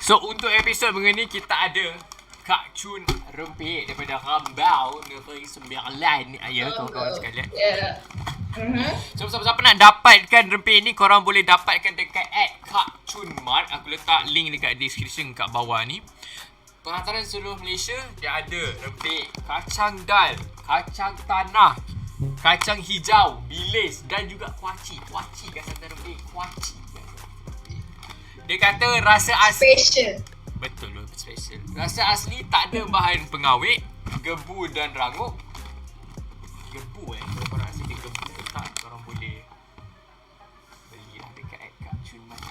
So untuk episod mengenai kita ada Kak Chun Rempit daripada Rambau Negeri Sembilan ni ayah kawan-kawan sekalian. Yeah. So siapa-siapa nak dapatkan rempit ni, korang boleh dapatkan dekat Kak Chun Mart. Aku letak link dekat description kat bawah ni. Penghantaran seluruh Malaysia, dia ada rempit kacang dal, kacang tanah, kacang hijau, bilis dan juga kuaci. Kuaci kan antara rempit kuaci. Dia kata rasa asli. Special. Betul loh, special. Rasa asli tak ada bahan pengawet, gebu dan rangup. Gebu kalau korang rasa dia gebu ke tak, korang boleh belilah dekat Kak Chun Mart.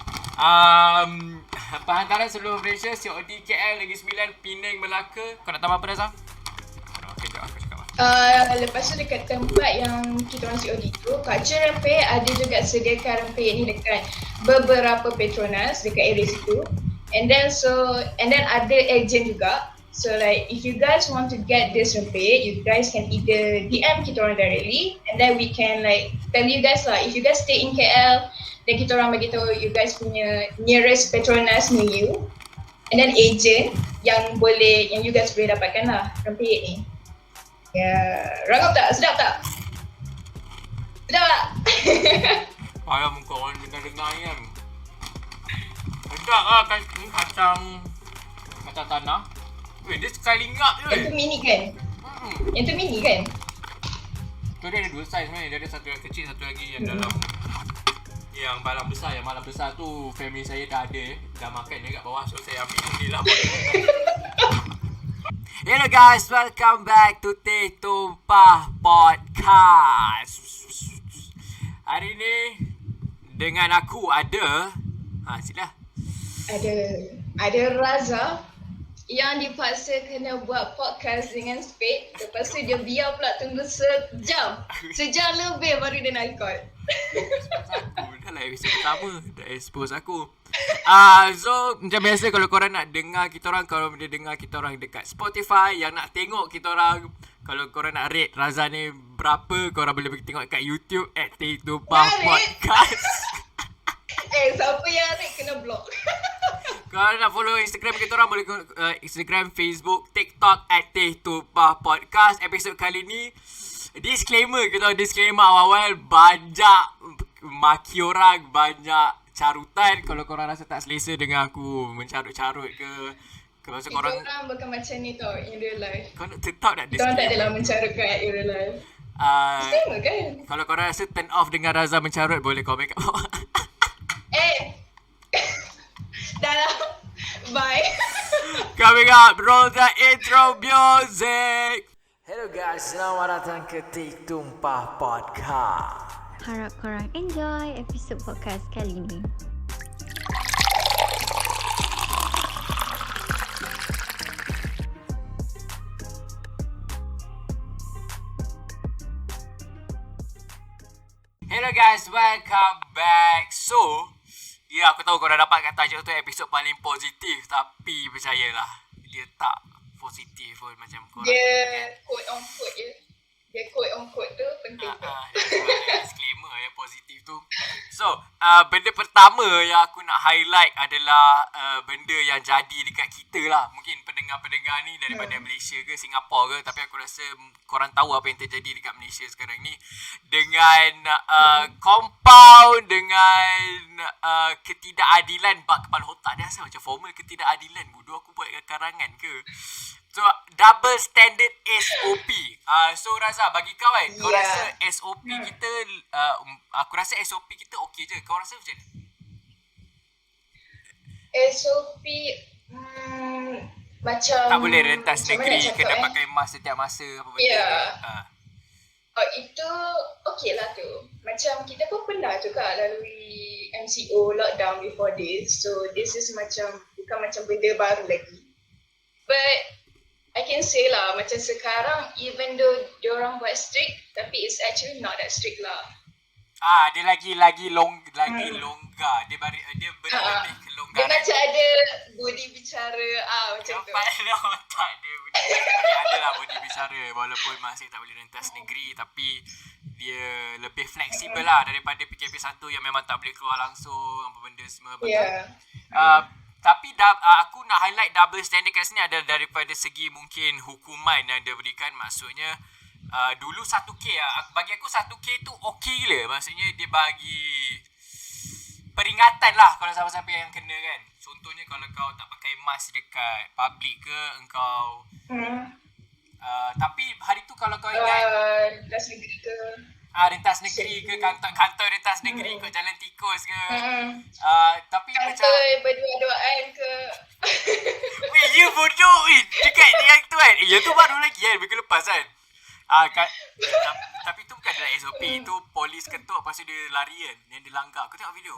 Penghantaran seluruh Malaysia, COD KL, Negeri Sembilan, Penang, Melaka. Kau nak tambah apa dah, Zam? Okay, jom aku cakap lah. Lepas tu dekat tempat yang kita orang COD tu, Kak Chun Rempit ada juga sediakan rempit ni dekat beberapa Petronas dekat area situ. And then ada agent juga. So like if you guys want to get this rempit, you guys can either DM kita orang directly, and then we can like tell you guys lah, if you guys stay in KL, then kita orang bagi tahu you guys punya nearest Petronas near you, and then agent yang you guys boleh dapatkan lah rempit ni. Rangup tak? Sedap tak? Sedap tak? Payah muka orang dengar-dengar ni kan. Sedap lah kacang tanah. Weh, dia sekali ngap je. Yang tu mini kan? Yang tu mini kan? So dia ada dua saiz sebenarnya. Dia ada satu yang kecil, satu lagi yang dalam yang balang besar. Yang balang besar tu family saya dah ada, dah makan dekat bawah. So saya ambil ni lah. Hello guys, welcome back to Teh Tumpah Podcast. Hari ni dengan aku ada sila. Ada Raza yang dipaksa kena buat podcast dengan Spade. Lepas tu dia biar pula tunggu sejam lebih baru dia nak record. Aku dah lah episode pertama, dah expose aku. So macam biasa, kalau korang nak dengar kita orang, kalau boleh dengar kita orang dekat Spotify. Yang nak tengok kita orang, kalau korang nak rate Raza ni berapa, korang boleh pergi tengok kat YouTube Teh Tumpah Podcast. Siapa yang rate kena block. Kalau nak follow Instagram kita orang, boleh Instagram, Facebook, TikTok Teh Tumpah Podcast. Episod kali ni disclaimer, kita disclaimer awal-awal banyak maki orang, banyak carutan. Kalau korang rasa tak selesa dengan aku mencarut-carut ke masa korang, kita orang bukan macam ni tau in real life. kau nak tetap nak Kita orang tak adalah disclaimer. mencarutkan in real life. Disclaimer kan? Kalau korang rasa turn off dengan Raza mencarut, boleh komen kat bawah. Dah lah. Bye. Coming up, roll the intro music. Hello guys, selamat datang ke Teh Tumpah Podcast. Harap korang enjoy episod podcast kali ni. Hello guys, welcome back. So, ya aku tahu korang dapat kat tajuk tu episod paling positif, tapi percayalah, dia tak positif pun macam korang. Dia quote on quote je. Dia quote on quote tu penting tu. Disclaimer yang positif tu. So, benda pertama yang aku nak highlight adalah benda yang jadi dekat kita lah. Mungkin pendengar-pendengar ni daripada Malaysia ke Singapura ke, tapi aku rasa korang tahu apa yang terjadi dekat Malaysia sekarang ni. Dengan compound, dengan ketidakadilan bak kepala otak. Dia rasa macam formal ketidakadilan. Bodoh, aku buat karangan ke? So, double standard SOP. So Raza, bagi kau kan, kau rasa SOP kita, aku rasa SOP kita okey je. Kau rasa macam mana? SOP macam Tak boleh rentas macam negeri, mana nak kena cakap, pakai mask setiap masa apa benda. Ya. Itu okey lah tu. Macam kita pun pernah juga lalui MCO lockdown before this. So this is bukan macam benda baru lagi. But I can say lah, macam sekarang even though diorang buat strict, tapi it's actually not that strict lah. Dia lagi longgar. Dia lebih Dia kelonggaran. macam ada body bicara macam tu. Nampak otak dia. Dia ada lah body bicara, walaupun masih tak boleh rentas negeri, tapi dia lebih fleksibel lah daripada PKP 1 yang memang tak boleh keluar langsung, apa benda semua. Yeah. aku nak highlight double standard kat sini adalah daripada segi mungkin hukuman yang dia berikan. Maksudnya dulu 1K bagi aku 1K tu okey gila. Maksudnya dia bagi peringatan lah kalau siapa-siapa yang kena kan. Contohnya kalau kau tak pakai mask dekat public ke engkau tapi hari tu kalau kau ingat rentas negeri ke rentas negeri ke kantor rentas negeri kau jalan tikus ke tapi kantor macam berdua-duaan ke weh you bodoh weh dekat yang tu kan yang tu baru lagi kan minggu lepas kan tapi tu bukan dalam SOP tu polis ketuk lepas tu dia lari kan yang dia langgar. Kau tengok video?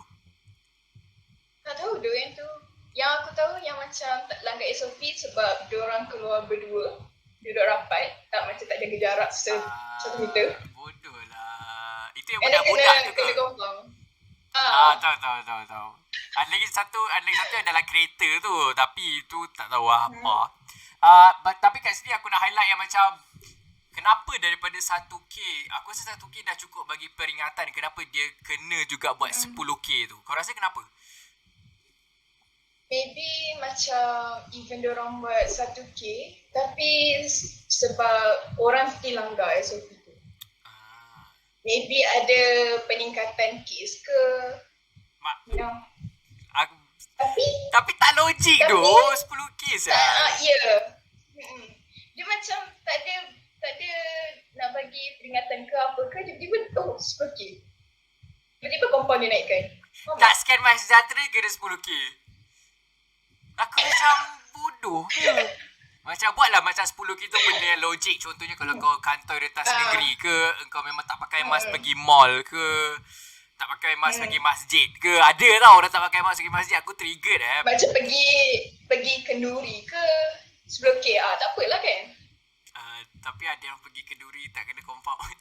tak tahu tu yang tu. Yang aku tahu yang macam tak langgar SOP sebab diorang keluar berdua duduk rapat tak macam tak jaga jarak 1 meter. Bodoh lah. Itu yang And then budak-budak tu ke? kena gombang. Tahu. Ada lagi satu adalah kereta tu. Tapi itu tak tahu apa. Tapi kat sini aku nak highlight yang macam kenapa daripada 1K, aku rasa 1K dah cukup bagi peringatan. Kenapa dia kena juga buat 10K tu? Kau rasa kenapa? Maybe macam even diorang buat 1K tapi sebab orang still langgar SOP tu. Maybe ada peningkatan kes ke. You know. Tapi tak logik tu 10K sah. Ya. Dia macam tak ada nak bagi peringatan ke apa ke, tiba-tiba 10K. Tiba-tiba compound dia naikkan. Tak scan MySejahtera kena 10K. Aku macam bodoh ke? Macam buatlah macam 10K tu benda yang logik. Contohnya kalau kau kantor rentas negeri ke, engkau memang tak pakai mask pergi mall ke, tak pakai mask pergi masjid ke. Ada tau orang tak pakai mask pergi masjid. Aku triggered Macam pergi kenduri ke 10K tak apalah kan. Tapi ada yang pergi kenduri tak kena compound.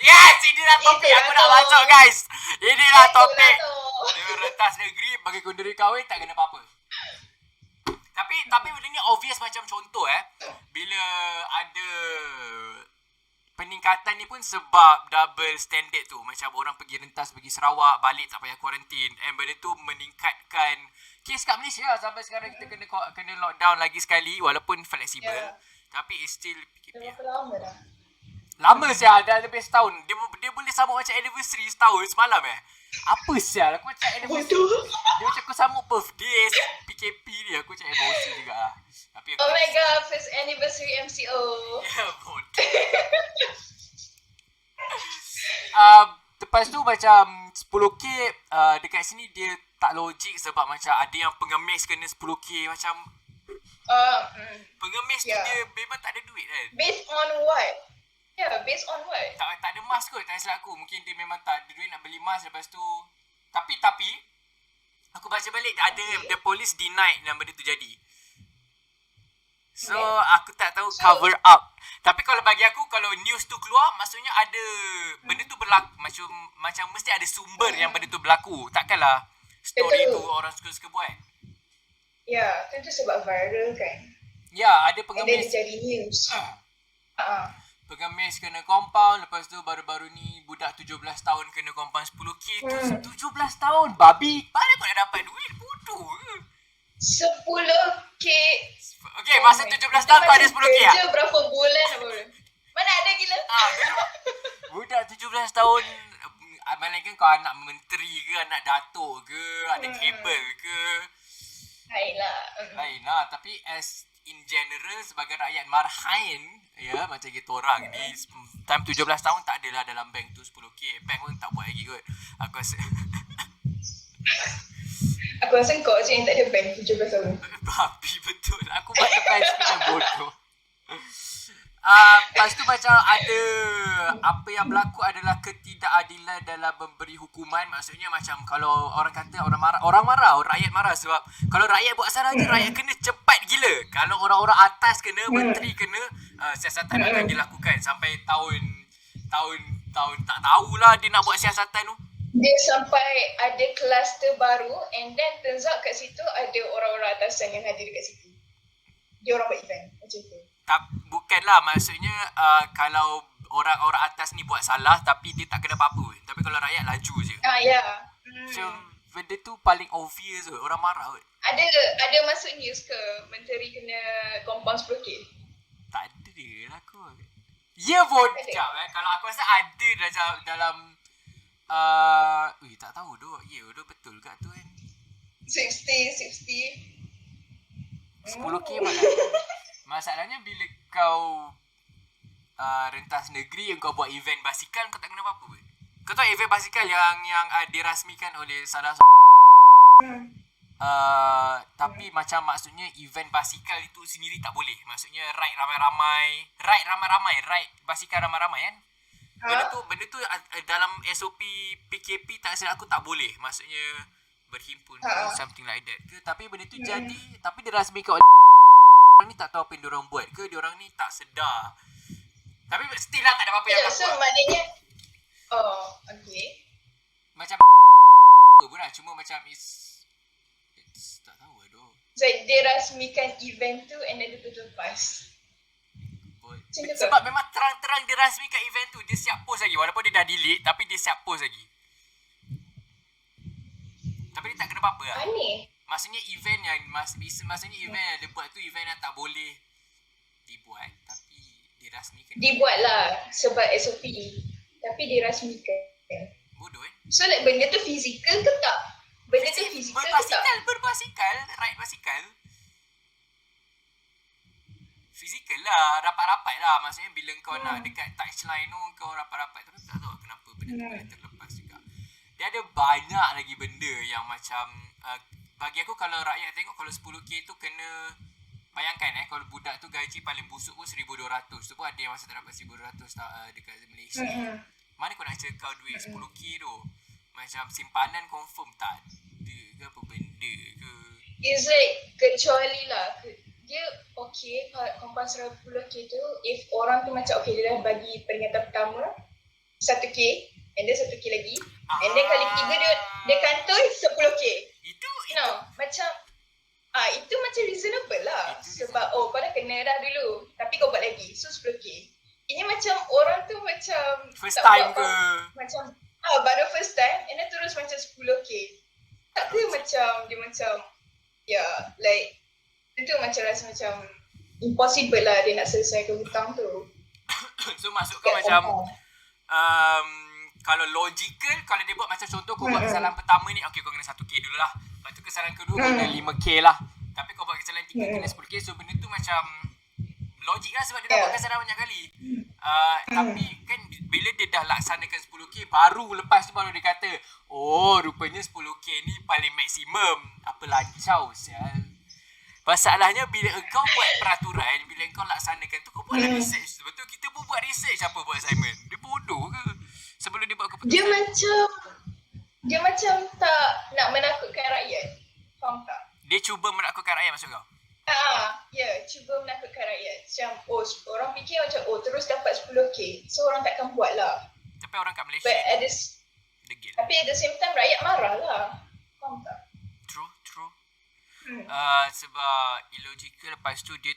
Yes, inilah topik aku nak masuk guys. Inilah topik. Dia rentas negeri bagi kenduri kahwin tak kena apa-apa. Tapi benda ni obvious macam contoh bila ada peningkatan ni pun sebab double standard tu. Macam orang pergi rentas pergi Sarawak balik tak payah kuarantin and benda tu meningkatkan kes kat Malaysia lah. Sampai sekarang kita kena lockdown lagi sekali walaupun fleksibel tapi it's still PKP. Berapa lama dah? Lama sial, dah lebih setahun. Dia boleh sambut macam anniversary setahun semalam Apa sial, aku macam anniversary. Dia macam aku sambut birthday PKP ni. Aku macam emosi juga lah. Tapi Oh my god, first anniversary MCO. Ya bodoh. Lepas tu macam 10K dekat sini dia tak logik sebab macam ada yang pengemis kena 10K macam pengemis tu dia memang tak ada duit kan. Based on what? Based on what? Tak ada mask kot, tak silap aku. Mungkin dia memang tak ada duit nak beli mask. Lepas tu Tapi aku baca balik ada the police denied yang benda tu jadi. So aku tak tahu cover up. Tapi kalau bagi aku, kalau news tu keluar, maksudnya ada benda tu berlaku. Macam mesti ada sumber yang benda tu berlaku. Takkanlah story tu orang suka-suka buat. Ya, tu sebab viral kan. Ya, ada And then pengemis. dia jadi news. Pengemis kena compound. Lepas tu baru-baru ni budak 17 tahun kena compound 10K tu. 17 tahun babi. Mana kau nak dapat duit? Bodoh ke? 10K. Okay, masa 17 tahun kau ada 10K kerja tak? berapa bulan apa? Mana ada gila? Budak 17 tahun. Malaikan kau anak menteri ke, anak datuk ke, ada kabel ke. Lainlah. Tapi as in general sebagai rakyat marhain, ya macam kita orang ni time 17 tahun tak adalah dalam bank tu 10K. Bank pun tak buat lagi kot. Aku rasa Aku rasa kau je yang tak ada bank 17 tahun. babi betul. Aku buat lepas sikit bodoh. Lepas tu macam ada apa yang berlaku adalah ketidakadilan dalam memberi hukuman. Maksudnya macam kalau orang kata orang marah, rakyat marah sebab kalau rakyat buat salah je rakyat kena cepat gila. Kalau orang-orang atas kena, menteri kena, siasatan akan dilakukan sampai tahun tak tahulah dia nak buat siasatan tu. Dia sampai ada kluster baru and then turns out kat situ ada orang-orang atasan yang hadir kat situ. Dia orang buat event macam tu. Bukanlah maksudnya kalau orang-orang atas ni buat salah tapi dia tak kena apa-apa. Tapi kalau rakyat laju je. Ya. So benda tu paling obvious kot. Orang marah kot. Ada masuk news ke menteri kena compound 10k? Tak ada lah kot. Ya pun. Sekejap kalau aku rasa ada dalam tak tahu doh. Ya doh betul kat tu kan. 60. 10k mana? Masalahnya bila kau rentas negeri yang kau buat event basikal, kau tak kena apa-apa pun. Kau tahu event basikal yang dirasmikan oleh salah tapi macam maksudnya event basikal itu sendiri tak boleh. Maksudnya ride ramai-ramai, ride basikal ramai-ramai kan. Benda tu dalam SOP PKP tak silap aku tak boleh. Maksudnya berhimpun something like that ke. Tapi benda tu jadi, tapi dirasmikan oleh orang ni tak tahu apa yang diorang buat ke, diorang ni tak sedar. Tapi still lah tak ada apa-apa yang so maknanya okay. Macam pun lah, cuma macam it's tak tahu aduh. So dia rasmikan event tu and then dia betul lepas. Sebab memang terang-terang dia rasmikan event tu, dia siap post lagi. Walaupun dia dah delete, tapi dia siap post lagi. Tapi dia tak kena apa-apa lah. Aneh. Maksudnya event yang dia buat tu event yang tak boleh dibuat, tapi dirasmikan. Dibuat lah sebab SOP, tapi dirasmikan. Bodoh kan? So like benda tu fizikal ke tak? Benda tu fizikal ke tak? Berbasikal, ride basikal. Fizikal lah, rapat-rapat lah. Maksudnya bila kau nak dekat touchline tu, kau rapat-rapat. Tapi tak tahu kenapa benda tu boleh terlepas juga. Dia ada banyak lagi benda yang macam bagi aku kalau rakyat tengok, kalau 10k tu kena bayangkan kalau budak tu gaji paling busuk pun 1,200. Tu pun ada yang masa tak dapat 1,200 dekat Malaysia. Mana kau nak cekau duit 10k tu? Macam simpanan confirm tak ada ke apa benda ke. It's like kecuali lah dia okay compound 10k tu if orang tu macam okay dia dah bagi peringatan pertama 1k and then 1k lagi and then kali ketiga dia kantoi 10k. Itu macam itu macam reasonable lah. Sebab kau dah kena dah dulu tapi kau buat lagi, so 10k. Ini macam orang tu macam first time ke macam baru first time and then terus macam 10k. Tak ke macam dia macam like itu macam rasa macam impossible lah dia nak selesaikan hutang tu. So maksud kau macam kalau logical, kalau dia buat macam contoh kau buat kesalahan pertama ni, okay kau kena 1k dulu lah. Lepas tu kesalahan kedua kau kena 5k lah. Tapi kau buat kesalahan 3 kena 10k. So benda tu macam logik lah sebab dia dah buat kesalahan banyak kali. Tapi kan bila dia dah laksanakan 10k, baru lepas tu baru dia kata, rupanya 10k ni paling maksimum. Apa lancau sial. Masalahnya bila engkau buat peraturan, bila engkau laksanakan tu, kau buatlah research. Betul, kita pun buat research apa buat assignment. Dia bodoh ke? Sebelum dia buat keputusan. Dia macam tak nak menakutkan rakyat. Faham tak? Dia cuba menakutkan rakyat maksud kau? Cuba menakutkan rakyat. Macam, orang fikir macam, terus dapat 10k. So orang takkan buat lah. Tapi orang kat Malaysia degil. Tapi at the same time, rakyat marah lah. Faham tak? True. Sebab illogical. Lepas tu dia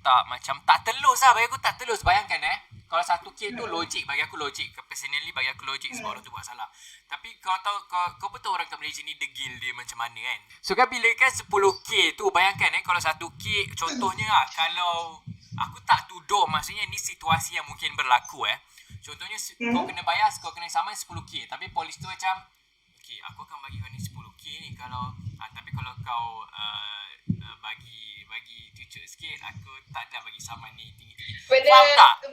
tak macam tak telus lah. Bagi aku tak telus. Bayangkan kalau 1k tu logik. Bagi aku logik. Personally bagi aku logik sebab orang tu buat salah. Tapi kau tahu, kau betul orang kat Malaysia ni degil dia macam mana kan. So kan bila kan 10k tu, bayangkan kalau 1k contohnya lah, kalau aku tak tuduh, maksudnya ni situasi yang mungkin berlaku Contohnya kau kena bayar, kau kena saman 10k. Tapi polis tu macam, okay aku akan bagi kau ni 10k ni kalau tapi kalau kau bagi cucuk sikit, aku tak ada bagi saman ni tinggi-tinggi.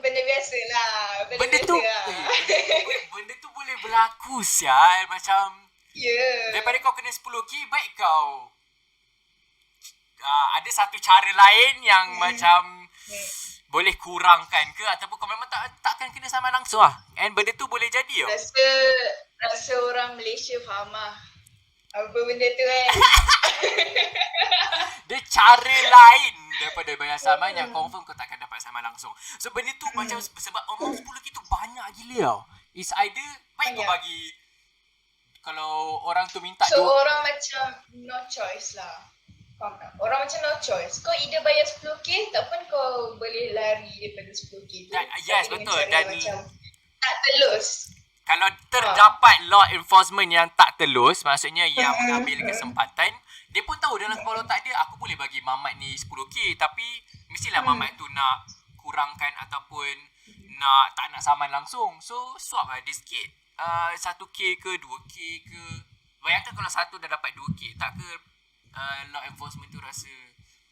Benda biasa lah. Benda tu benda tu boleh berlaku sial. Macam daripada kau kena 10k, baik kau ada satu cara lain yang macam boleh kurangkan ke, ataupun kau memang takkan kena saman langsung lah. And benda tu boleh jadi Rasa orang Malaysia faham lah apa benda tu kan. Dia cara lain daripada bayar saman yang confirm kau takkan dapat saman langsung. So benda tu macam sebab amount 10k tu banyak gila tau. It's either baik kau bagi, kalau orang tu minta so orang macam no choice lah. Faham tak? Orang macam no choice. Kau either bayar 10k ataupun kau boleh lari daripada 10k tu. Yes, betul. Dan macam tak telus. Kalau terdapat law enforcement yang tak telus, maksudnya yang mengambil kesempatan, dia pun tahu dalam kepala otak dia, aku boleh bagi Mamat ni 10k, tapi mestilah Mamat tu nak kurangkan ataupun tak nak saman langsung. So swap lah dia sikit. 1k ke 2k ke. Bayangkan kalau satu dah dapat 2k, tak ke law enforcement tu rasa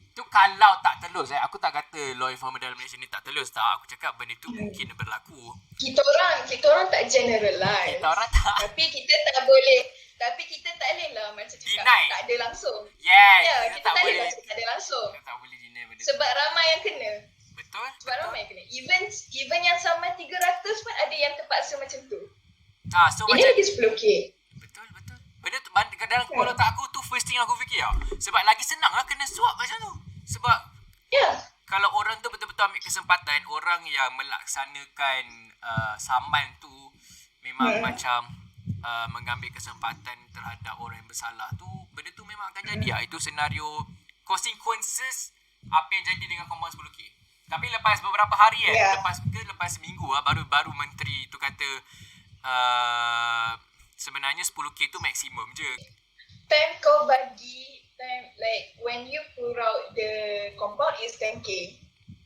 tu kalau tak telus. Aku tak kata law enforcement dalam Malaysia ni tak telus, tak. Aku cakap benda tu mungkin berlaku. Kita orang tak generalize. Kita orang tak. Tapi kita tak boleh lah macam cakap Deny. tak ada langsung. Yes. Ya, kita tak boleh lah tak ada langsung. Kita tak boleh deny benda tu. Sebab ramai yang kena. Betul. Sebab ramai yang kena. Even yang sama 300 pun ada yang terpaksa macam tu. So Ini macam lagi 10k. Betul. Benda tu dalam kepala otak aku tu first thing aku fikir lah. Sebab lagi senang lah kena swap macam tu. Sebab kalau orang tu betul-betul ambil kesempatan, orang yang melaksanakan saman tu memang macam mengambil kesempatan terhadap orang yang bersalah tu, benda tu memang akan jadi lah. Itu senario consequences apa yang jadi dengan kompon 10k. Tapi lepas beberapa hari lepas seminggu lah, baru menteri tu kata sebenarnya 10k tu maksimum je. Time kau bagi, like when you pull out the compound is 10k.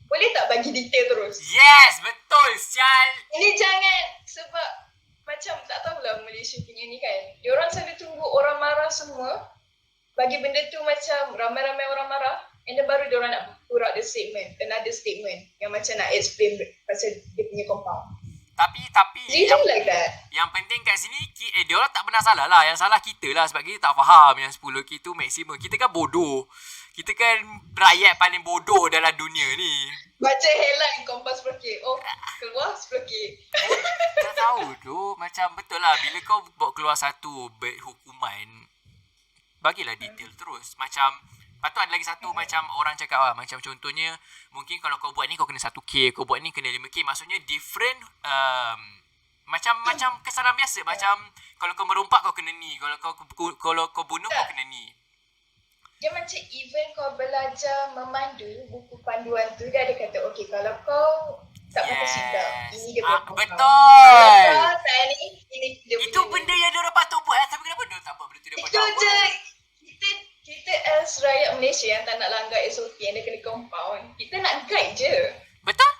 Boleh tak bagi detail terus? Yes, betul. Sial. Ini jangan, sebab macam tak tahulah Malaysia punya ni kan. Diorang selalu tunggu orang marah semua. Bagi benda tu macam ramai-ramai orang marah. And then baru diorang nak pull out the statement. Another statement. Yang macam nak explain pasal dia punya compound. Tapi Really like that. yang penting kat sini dia orang tak pernah salah lah. Yang salah kita lah sebab kita tak faham yang 10k tu maksimum. Kita kan bodoh. Kita kan rakyat paling bodoh dalam dunia ni. Baca headline kompas 10k. Oh, keluar 10k. Tak tahu tu. Macam betul lah. Bila kau bawa keluar satu hukuman, bagilah detail terus. Macam lepas tu ada lagi satu macam orang cakap lah. Macam contohnya, mungkin kalau kau buat ni kau kena 1k, kau buat ni kena 5k. Maksudnya different, macam kesalahan biasa. Macam kalau kau merompak kau kena ni. Kalau kau bunuh kau kena ni. Dia macam even kau belajar memandu, buku panduan tu dia ada kata, okay kalau kau tak pakai seatbelt, ini dia punya compound. Betul. Kalau kau tak ni, ini dia punya. Itu benda yang diorang patut buat. Tapi kenapa diorang tak buat benda tu? Dia Itu patut je. buat. Kita as rakyat Malaysia yang tak nak langgar SOP yang dia kena compound, kita nak guide je. Betul.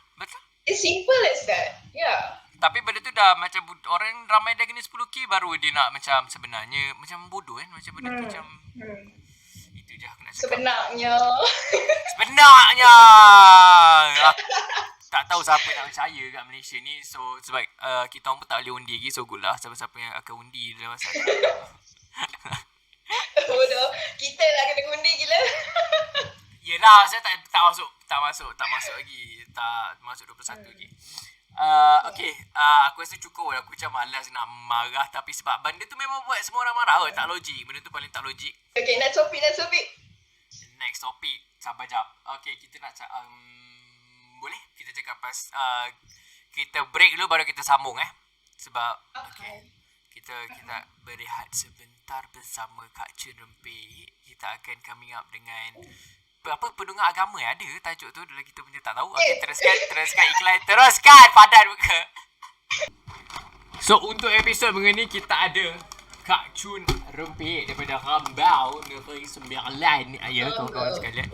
It's simple as that. Yeah. Tapi benda tu dah macam orang ramai dah kena 10k baru dia nak macam sebenarnya macam bodoh kan. Macam benda tu macam itu je aku nak cakap. Sebenarnya tak tahu siapa nak percaya kat Malaysia ni. So sebab kita orang pun tak boleh undi lagi. So good lah siapa-siapa yang akan undi dalam masa ni. Bodoh. Kita lah kena undi gila. Yelah, saya tak masuk lagi. Tak masuk 21 lagi. Okay, aku rasa cukup lah. Aku macam malas nak marah. Tapi sebab benda tu memang buat semua orang marah. Tak logik. Benda tu paling tak logik. Okay, next topic. Next topic. Sabar jap. Okay, kita nak boleh? Kita cakap pas kita break dulu baru kita sambung Sebab okay. Kita berehat sebentar bersama Kak Chun Rempit. Kita akan coming up dengan pendengar agama ada tajuk tu dalam kita punya tak tahu. Okey, teruskan iklan. Teruskan padan muka. So untuk episod mengenai kita ada Kak Chun Rempit daripada Rambau Negeri Sembilan. Ya, kawan-kawan sekalian.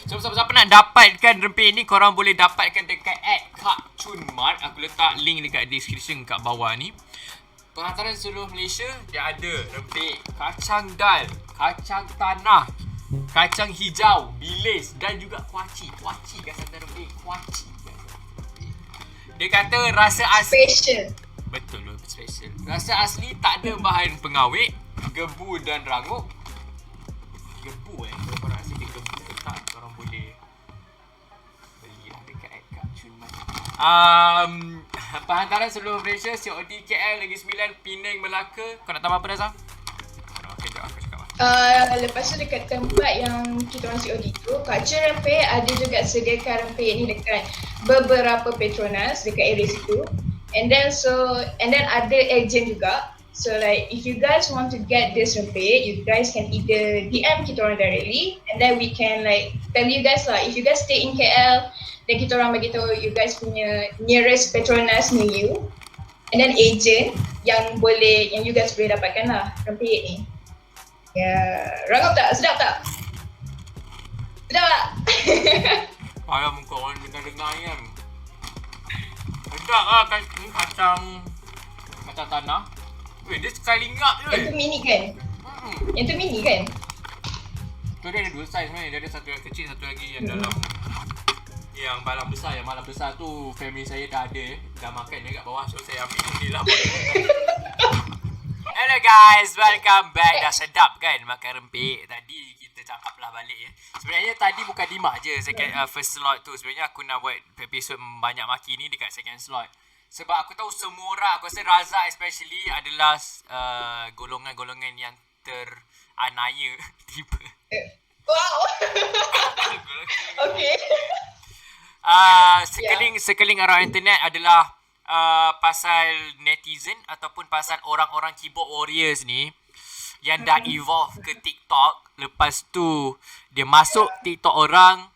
So siapa-siapa nak dapatkan rempit ni, korang boleh dapatkan dekat @KakChunMart. Aku letak link dekat description kat bawah ni. Penghantaran seluruh Malaysia, dia ada rempit kacang dal, kacang tanah, kacang hijau, bilis dan juga kuaci. Kuaci kat sana rempit, kuaci. Dia kata rasa asli. Special. Betul, special. Rasa asli tak ada bahan pengawet, gebu dan rangup. Gebu kalau korang rasa dia gebu ke tak, korang boleh belilah dekat @KakChunMart. Penghantaran seluruh Malaysia, COD KL, Negeri Sembilan, Penang, Melaka. Kau nak tambah apa dah, Sam? Okay, jom aku cakap lah. Lepas tu dekat tempat yang kita orang COD tu, Kak Chun Rempit ada juga sediakan rempit ni dekat beberapa Petronas dekat area situ. And then ada agent juga. So like if you guys want to get this rempit, you guys can either DM kita orang directly, and then we can like tell you guys lah, if you guys stay in KL, then kita orang bagi tahu you guys punya nearest Petronas near you, And then agent yang you guys boleh dapatkan lah rempeyek ni. Rangkap tak? Sedap tak? Sedap tak? Kalau muka orang dengar ni kan. Sedap lah kan ni kacang tanah. Weh, dia sekali ngap je. Yang tu mini kan? Yang tu mini kan? Tu dia ada 2 saiz sebenarnya. Dia ada satu yang kecil, satu lagi yang dalam. Yang balang besar. Yang balang besar tu family saya dah ada. Dah makan dia kat bawah. So saya ambil ni lah. Hello guys, welcome back. Dah sedap kan makan rempeyek. Tadi kita cakap lah balik ya. Sebenarnya tadi bukan Dima je first slot tu. Sebenarnya aku nak buat episod banyak maki ni dekat second slot. Sebab aku tahu semua orang, aku rasa Raza especially adalah golongan-golongan yang teranaya tiba. Wow. Okay. Sekeliling around internet adalah pasal netizen ataupun pasal orang-orang keyboard warriors ni yang dah evolve ke TikTok. Lepas tu dia masuk TikTok orang,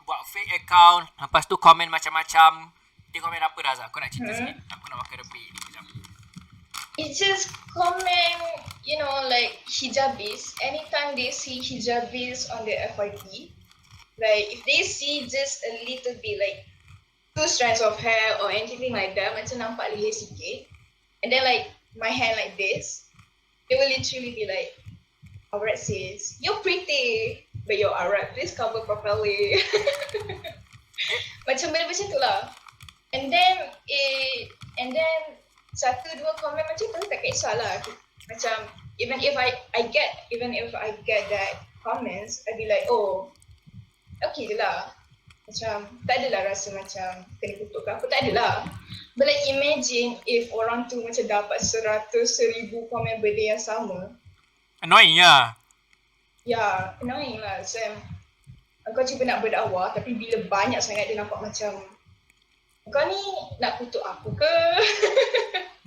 buat fake account, lepas tu komen macam-macam. Dia komen apa Raza? Aku nak cerita sikit. Aku nak makan rempeyek ni sekejap. It's just comment, like hijabis. Anytime they see hijabis on the FYP, like if they see just a little bit, like 2 strands of hair or anything like that, macam nampak leher sikit, and then like my hand like this, they will literally be like, "Alright sis, you're pretty, but you're alright, please cover properly." Macam benda macam tu lah. And then 1-2 komen macam tu tak kisahlah. Macam even if I get that comments, I'd be like, oh, okay je lah. Macam tak adalah rasa macam kena kutuk ke apa, tak adalah. But like imagine if orang tu macam dapat 100,000 komen benda yang sama. Annoying lah. Ya, annoying lah. Sam, kau cuba nak berdakwah tapi bila banyak sangat dia nampak macam kau ni nak kutuk aku ke?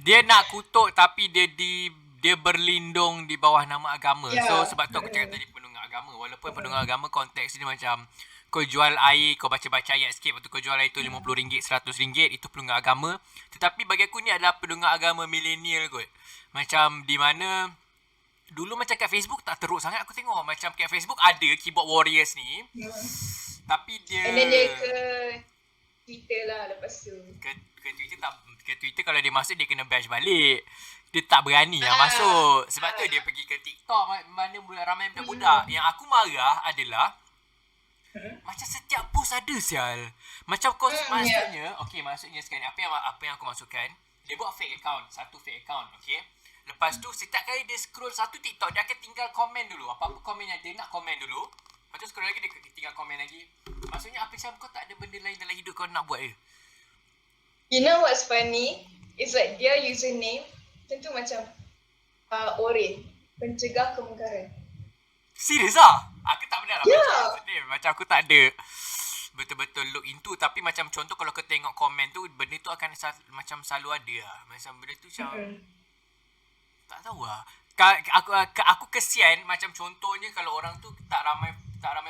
Dia nak kutuk tapi dia berlindung di bawah nama agama. So sebab tu aku cakap tadi pendengar agama. Walaupun pendengar agama konteks ni macam kau jual air, kau baca-baca ayat sikit, lepas tu kau jual air tu RM50, RM100, itu pendengar agama. Tetapi bagi aku ni adalah pendengar agama milenial kot. Macam di mana dulu macam kat Facebook tak teruk sangat aku tengok. Macam kat Facebook ada keyboard warriors ni. Tapi dia... And then dia ke Twitter lah lepas tu. Ke Twitter kalau dia masuk dia kena bash balik. Dia tak berani lah masuk. Sebab tu dia pergi ke TikTok mana ramai budak-budak. Yang aku marah adalah macam setiap post ada sial. Macam kau maksudnya, okay, maksudnya sekarang apa yang aku masukkan, dia buat fake account, satu fake account, okay. Lepas tu setiap kali dia scroll satu TikTok, dia akan tinggal komen dulu. Apa-apa komen yang dia nak komen dulu. Lepas tu scroll lagi dia tinggal komen lagi. Maksudnya apa macam kau tak ada benda lain dalam hidup kau nak buat je. You know what's funny? It's like their username tentu macam Oren, pencegah kemungkaran. Serius lah? Aku tak pernah lah Yeah. macam aku tak ada betul-betul look into. Tapi macam contoh kalau kau tengok komen tu, benda tu akan macam selalu ada lah. Macam benda tu macam tak tahu lah. Aku kesian macam contohnya kalau orang tu tak ramai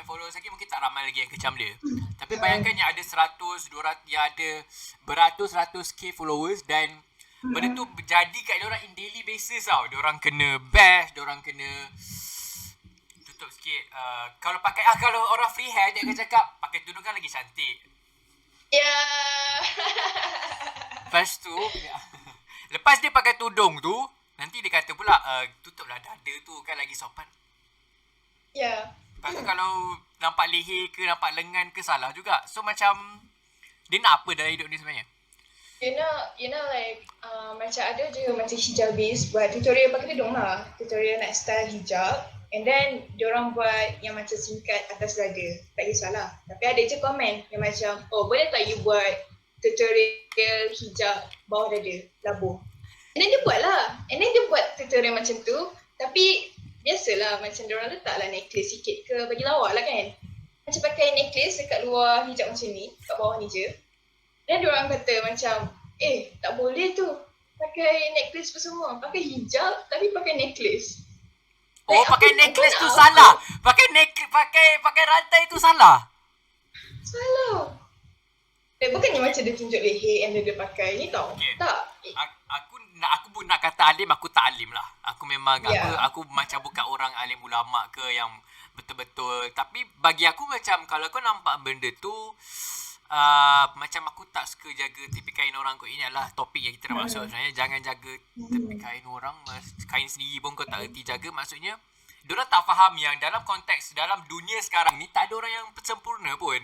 followers lagi, mungkin tak ramai lagi yang kecam dia. Tapi bayangkan yang ada 100, 200, yang ada beratus-ratus K followers dan benda tu berjadi kat diorang in daily basis tau. Diorang kena bash, diorang kena tutup sikit. Kalau orang free hair dia akan cakap pakai tudung kan lagi cantik. Lepas dia pakai tudung tu, nanti dia kata pula tutuplah dada tu kan lagi sopan. Lepas tu kalau nampak leher ke nampak lengan ke salah juga. So macam dia nak apa dalam hidup ni sebenarnya? You know like macam ada je macam hijabis buat tutorial pakai tudung lah. Tutorial nak style hijab. And then diorang buat yang macam singkat atas dada. Tak kisahlah. Tapi ada je komen yang macam, oh boleh tak you buat tutorial hijab bawah dada, labuh. And then dia buat lah. And then dia buat tutorial macam tu. Tapi biasalah macam diorang letaklah necklace sikit ke bagi lawak lah kan. Macam pakai necklace dekat luar hijab macam ni, kat bawah ni je. Dan diorang kata macam, tak boleh tu. Pakai necklace apa semua. Pakai hijab tapi pakai necklace. Oh, pakai necklace tu salah. Pakai rantai tu salah. Salah. Bukannya macam dia tunjuk leher and dia pakai ni tau. Okay. Tak. Aku pun nak kata alim, aku tak alim lah. Aku memang Yeah. aku macam bukan orang alim ulama ke yang betul-betul. Tapi bagi aku macam kalau kau nampak benda tu macam aku tak suka jaga tepi kain orang kot. Ini adalah topik yang kita nak masuk sebenarnya. Jangan jaga tepi kain orang. Kain sendiri pun kau tak erti jaga. Maksudnya diorang tak faham yang dalam konteks dalam dunia sekarang ni tak ada orang yang sempurna pun.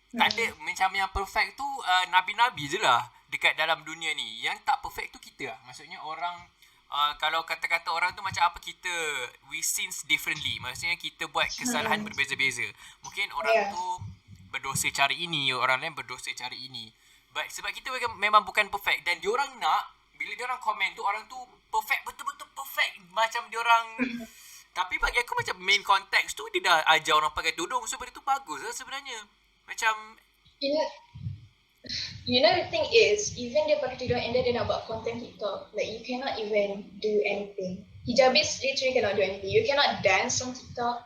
Tak ada macam yang perfect tu nabi-nabi je lah dekat dalam dunia ni. Yang tak perfect tu kita lah. Maksudnya orang kalau kata-kata orang tu macam apa, kita we sins differently. Maksudnya kita buat kesalahan berbeza-beza. Mungkin orang tu berdosa cara ini, orang lain berdosa cara ini. But sebab kita memang bukan perfect dan diorang nak bila diorang komen tu orang tu perfect, betul-betul perfect macam diorang. Tapi bagi aku macam main konteks tu dia dah ajar orang pakai tudung, so benda tu bagus lah sebenarnya. Macam You know the thing is, even dia pakai tudung and dia nak buat content TikTok, like you cannot even do anything. Hijabis literally cannot do anything. You cannot dance on TikTok.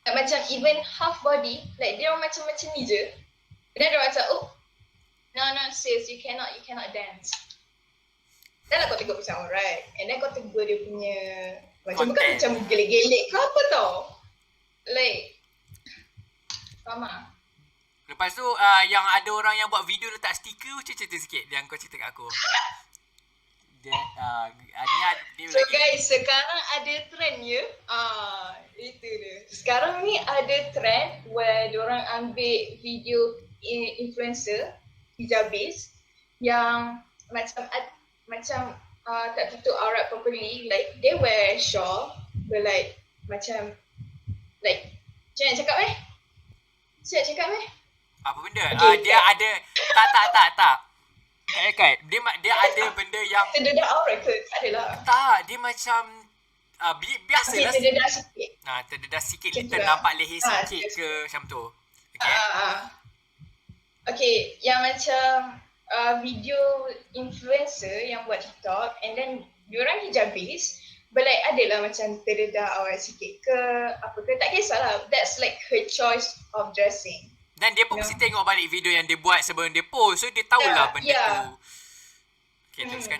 Like, macam even half body, like dia orang macam ni je. And then dia macam, oh, no sis, you cannot dance. Dan lah kau tegur macam alright. And then kau tegur dia punya, macam bukan macam gelek-gelek ke apa tau. Like, faham tak? lepas tu yang ada orang yang buat video letak stiker, cerita sikit yang kau cerita kat aku. Dia So guys, sekarang ada trend ya. Itu dia. Sekarang ni ada trend where diorang ambil video influencer hijabis yang macam tak tutup aurat properly, like they wear shawl but like macam like macam nak cakap apa benda? Okay, Dia ada tak. Dia ada benda yang terdedah aurat ke? Tak adalah. tak, dia macam biasalah. Okay, terdedah sikit. Terdedah sikit, Macam little tu lah. nampak leher sikit yes. ke macam tu. Okay. Okay, yang macam video influencer yang buat TikTok and then diorang hijabis, but like adalah macam terdedah aurat sikit ke apa ke, tak kisahlah. That's like her choice of dressing. Dan dia pun mesti tengok balik video yang dia buat sebelum dia post. So dia tahulah benda tu. Okay, teruskan.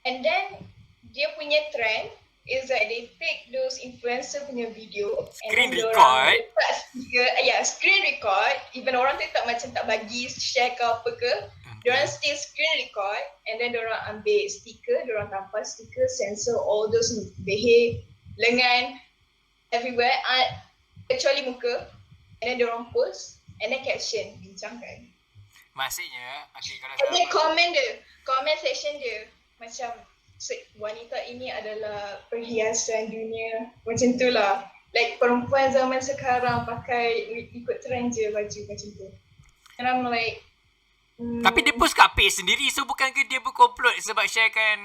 And then dia punya trend is that they take those influencer punya video Screen and then record. letak stiker, screen record. Even orang tu tak macam tak bagi share ke apa ke, diorang still screen record and then diorang ambil stiker, diorang tampal stiker, sensor all those leher, lengan, everywhere, kecuali muka, and then diorang post and then caption, bincangkan. Maksudnya, okay, kalau And then comment section dia macam wanita ini adalah perhiasan dunia, macam tu lah. Like perempuan zaman sekarang pakai ikut trend je baju macam tu. And I'm like tapi dia post kat page sendiri, so bukan ke dia berkomplot sebab sharekan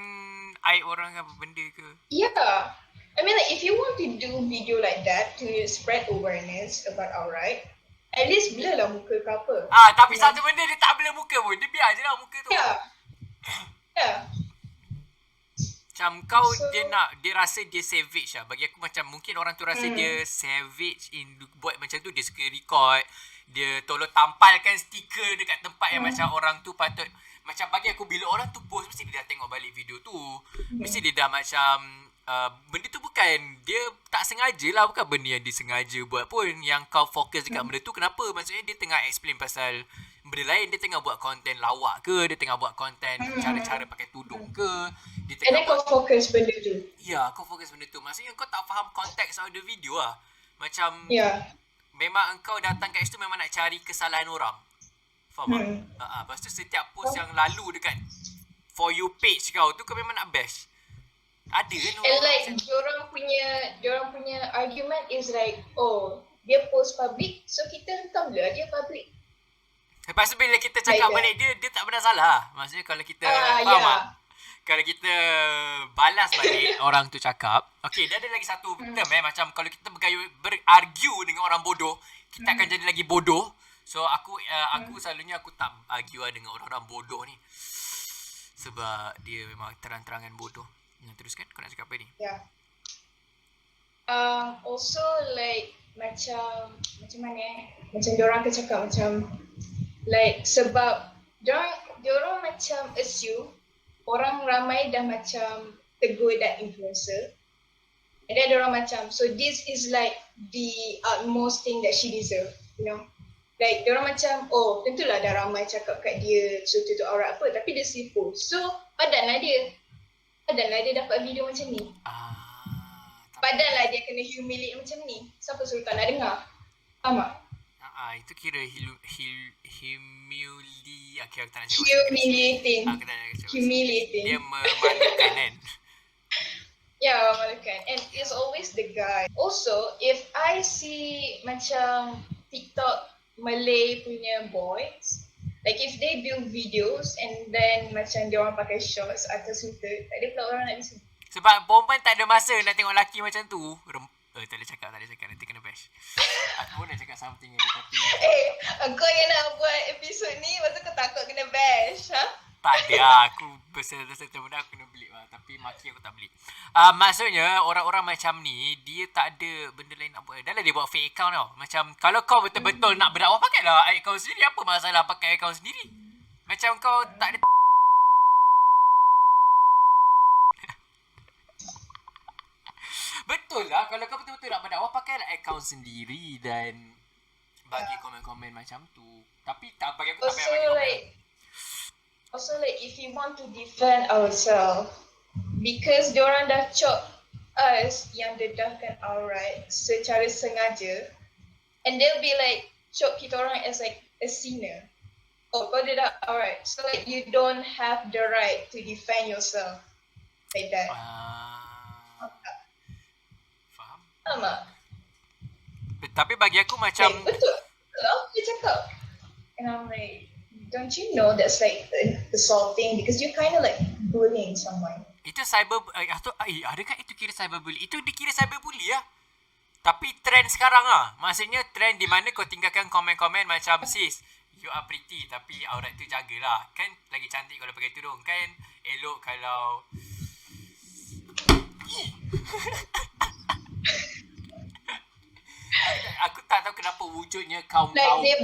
aib orang apa benda ke? yeah. I mean like if you want to do video like that to spread awareness about aurat, at least blur lah muka ke apa. Tapi satu benda dia tak blur muka pun. Dia biar je lah muka tu. Yeah. Macam kau dia rasa dia savage lah. Bagi aku macam mungkin orang tu rasa dia savage buat macam tu. Dia suka record, dia tolong tampalkan stiker dekat tempat yang macam orang tu patut. Macam bagi aku bila orang tu post, mesti dia dah tengok balik video tu. Mesti dia dah macam benda tu bukan dia tak sengaja lah, bukan benda yang dia sengaja buat pun. Yang kau fokus dekat benda tu, kenapa? Maksudnya dia tengah explain pasal benda lain. Dia tengah buat konten lawak ke, dia tengah buat konten cara-cara pakai tudung ke, dia tengah And then kau fokus benda tu. Ya, kau fokus benda tu. Maksudnya kau tak faham konteks of the video lah. Macam memang engkau datang kat situ memang nak cari kesalahan orang. Faham tak? Lepas tu setiap post yang lalu dekat For You page kau tu, kau memang nak bash. Ada kan orang. And like diorang punya argument is like, oh, dia post public, so kita hentam lah dia public. Lepas tu bila kita cakap balik dia tak pernah salah. Maksudnya kalau kita faham tak? Kalau kita balas balik orang tu cakap, okay, dia ada lagi satu term macam kalau kita berargue dengan orang bodoh, kita akan jadi lagi bodoh. So aku selalunya aku tak argue dengan orang-orang bodoh ni. Sebab dia memang terang-terangan bodoh. Teruskan, kau nak cakap apa ni? Also like macam mana macam diorang akan cakap macam Like sebab diorang macam assume orang ramai dah macam tegur that influencer. And then diorang macam, so this is like the utmost thing that she deserve, you know. Like diorang macam, oh tentulah dah ramai cakap kat dia so tutup aurat apa, tapi dia still post. So padanlah dia dapat video macam ni. Padanlah dia kena humiliate macam ni. Siapa suruh tak nak dengar? Faham tak? Itu kira aku tak nak cakap. Humiliating. Aku tak nak cakap. Humiliating. Dia memalukan kan. Yeah, memalukan. And it's always the guy. Also, if I see macam TikTok Malay punya boys, like if they build videos and then macam dia orang pakai shorts atau suited, tak ada pula orang nak listen. Sebab perempuan tak ada masa nak tengok lelaki macam tu. Tak boleh cakap. Nanti kena bash. Aku pun nak cakap something tapi... Kau yang nak buat episod ni, lepas tu kau takut kena bash, ha? Tak ada. Aku berserta-serta benda aku kena beli lah. Tapi maki aku tak beli. Maksudnya, orang-orang macam ni, dia tak ada benda lain nak buat. Dah lah dia buat fake account tau. Macam, kalau kau betul-betul nak berdakwah, pakailah account sendiri. Apa masalah pakai account sendiri? Macam kau tak ada... Betul lah, kalau kau betul-betul nak berdakwah, pakailah akaun sendiri dan bagi komen-komen macam tu. Tapi tak bagi aku tak payah bagi komen. Also like if you want to defend ourselves, because diorang dah chop us yang dedahkan aurat secara sengaja, and they'll be like chop kita orang as like a sinner. Oh, kau dedah aurat, so like you don't have the right to defend yourself like that. Faham? Tak? Tapi bagi aku macam betul. Kalau dia cakap, and I'm like, don't you know that's like assaulting because you're kind of like bullying someone. Itu adakah itu kira cyberbully? Itu dikira cyberbully lah. Tapi trend sekarang lah. Maksudnya trend di mana kau tinggalkan komen-komen macam sis, you are pretty tapi aurat tu jagalah. Kan lagi cantik kalau pakai tudung. Kan elok kalau aku tak tahu kenapa wujudnya kaum-kaum like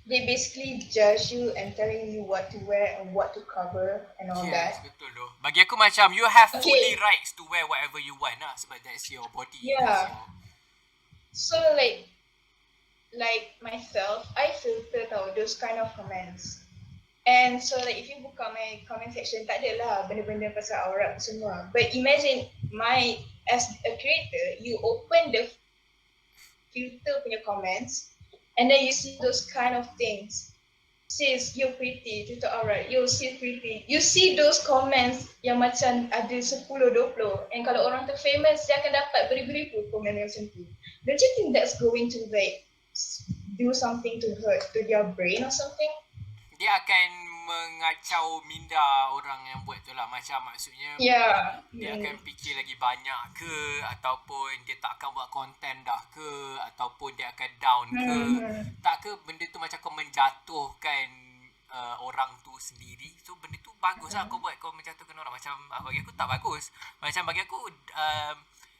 they basically judge you and telling you what to wear and what to cover and all that. Betul doh. Bagi aku macam you have fully rights to wear whatever you want lah sebab that's your body. Yeah. So like myself, I filter tau those kind of comments. And so like if you buka my comment section, tak adalah benda-benda pasal aurat semua. But imagine as a creator, you open the filter punya comments and then you see those kind of things. Sis, you're pretty, tutup aurat, you're still pretty. You see those comments yang macam ada 10-20 and kalau orang tu famous, dia akan dapat beribu-ribu komen macam tu. Don't you think that's going to like do something to hurt to their brain or something? Dia akan mengacau minda orang yang buat tu lah. Macam maksudnya dia akan fikir lagi banyak ke, ataupun dia tak akan buat konten dah ke, ataupun dia akan down ke. Tak ke benda tu macam kau menjatuhkan orang tu sendiri. So benda tu bagus lah kau buat, kau menjatuhkan orang. Macam bagi aku tak bagus. Macam bagi aku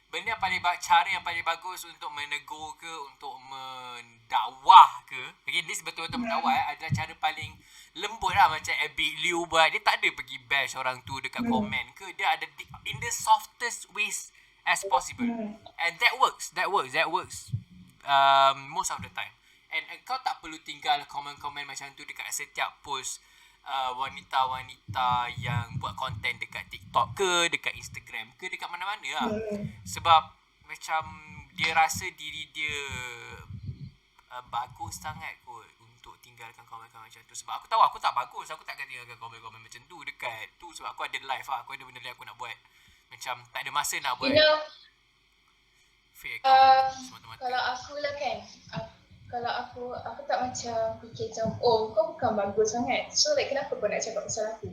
benda yang cara yang paling bagus untuk menegur ke, untuk mendakwah ke, again this betul-betul mendakwah adalah cara paling lembut lah. Macam Abby Liu buat, dia tak ada pergi bash orang tu dekat komen ke, dia ada in the softest ways as possible, and that works most of the time. And kau tak perlu tinggal komen-komen macam tu dekat setiap post wanita-wanita yang buat konten dekat TikTok ke, dekat Instagram ke, dekat mana-mana lah. Sebab macam dia rasa diri dia bagus sangat kot untuk tinggalkan komen-komen macam tu. Sebab aku tahu aku tak bagus, aku tak akan tinggalkan komen-komen macam tu dekat tu. Sebab aku ada live lah, aku ada benda lain aku nak buat. Macam tak ada masa nak buat fake account semata-mata. Kalau aku lah kan, kalau aku tak macam fikir macam, oh kau bukan bagus sangat, so like kenapa kau nak cakap pasal aku?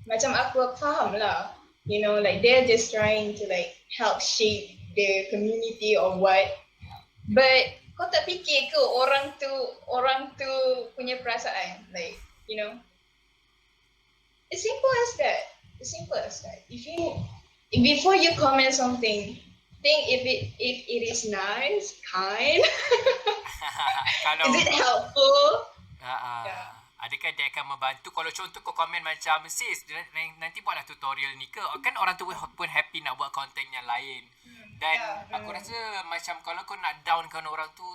Macam aku faham lah, you know, like they're just trying to like help shape the community or what, but kau tak fikir ke orang tu punya perasaan, like, you know, it's simple as that. Before you comment something, think if it is nice, kind. Kalau Is it helpful? Yeah. adakah dia akan membantu kalau contoh kau komen macam sis nanti buatlah tutorial ni ke, kan orang tu pun happy nak buat konten yang lain. Dan aku rasa macam kalau kau nak downkan orang tu,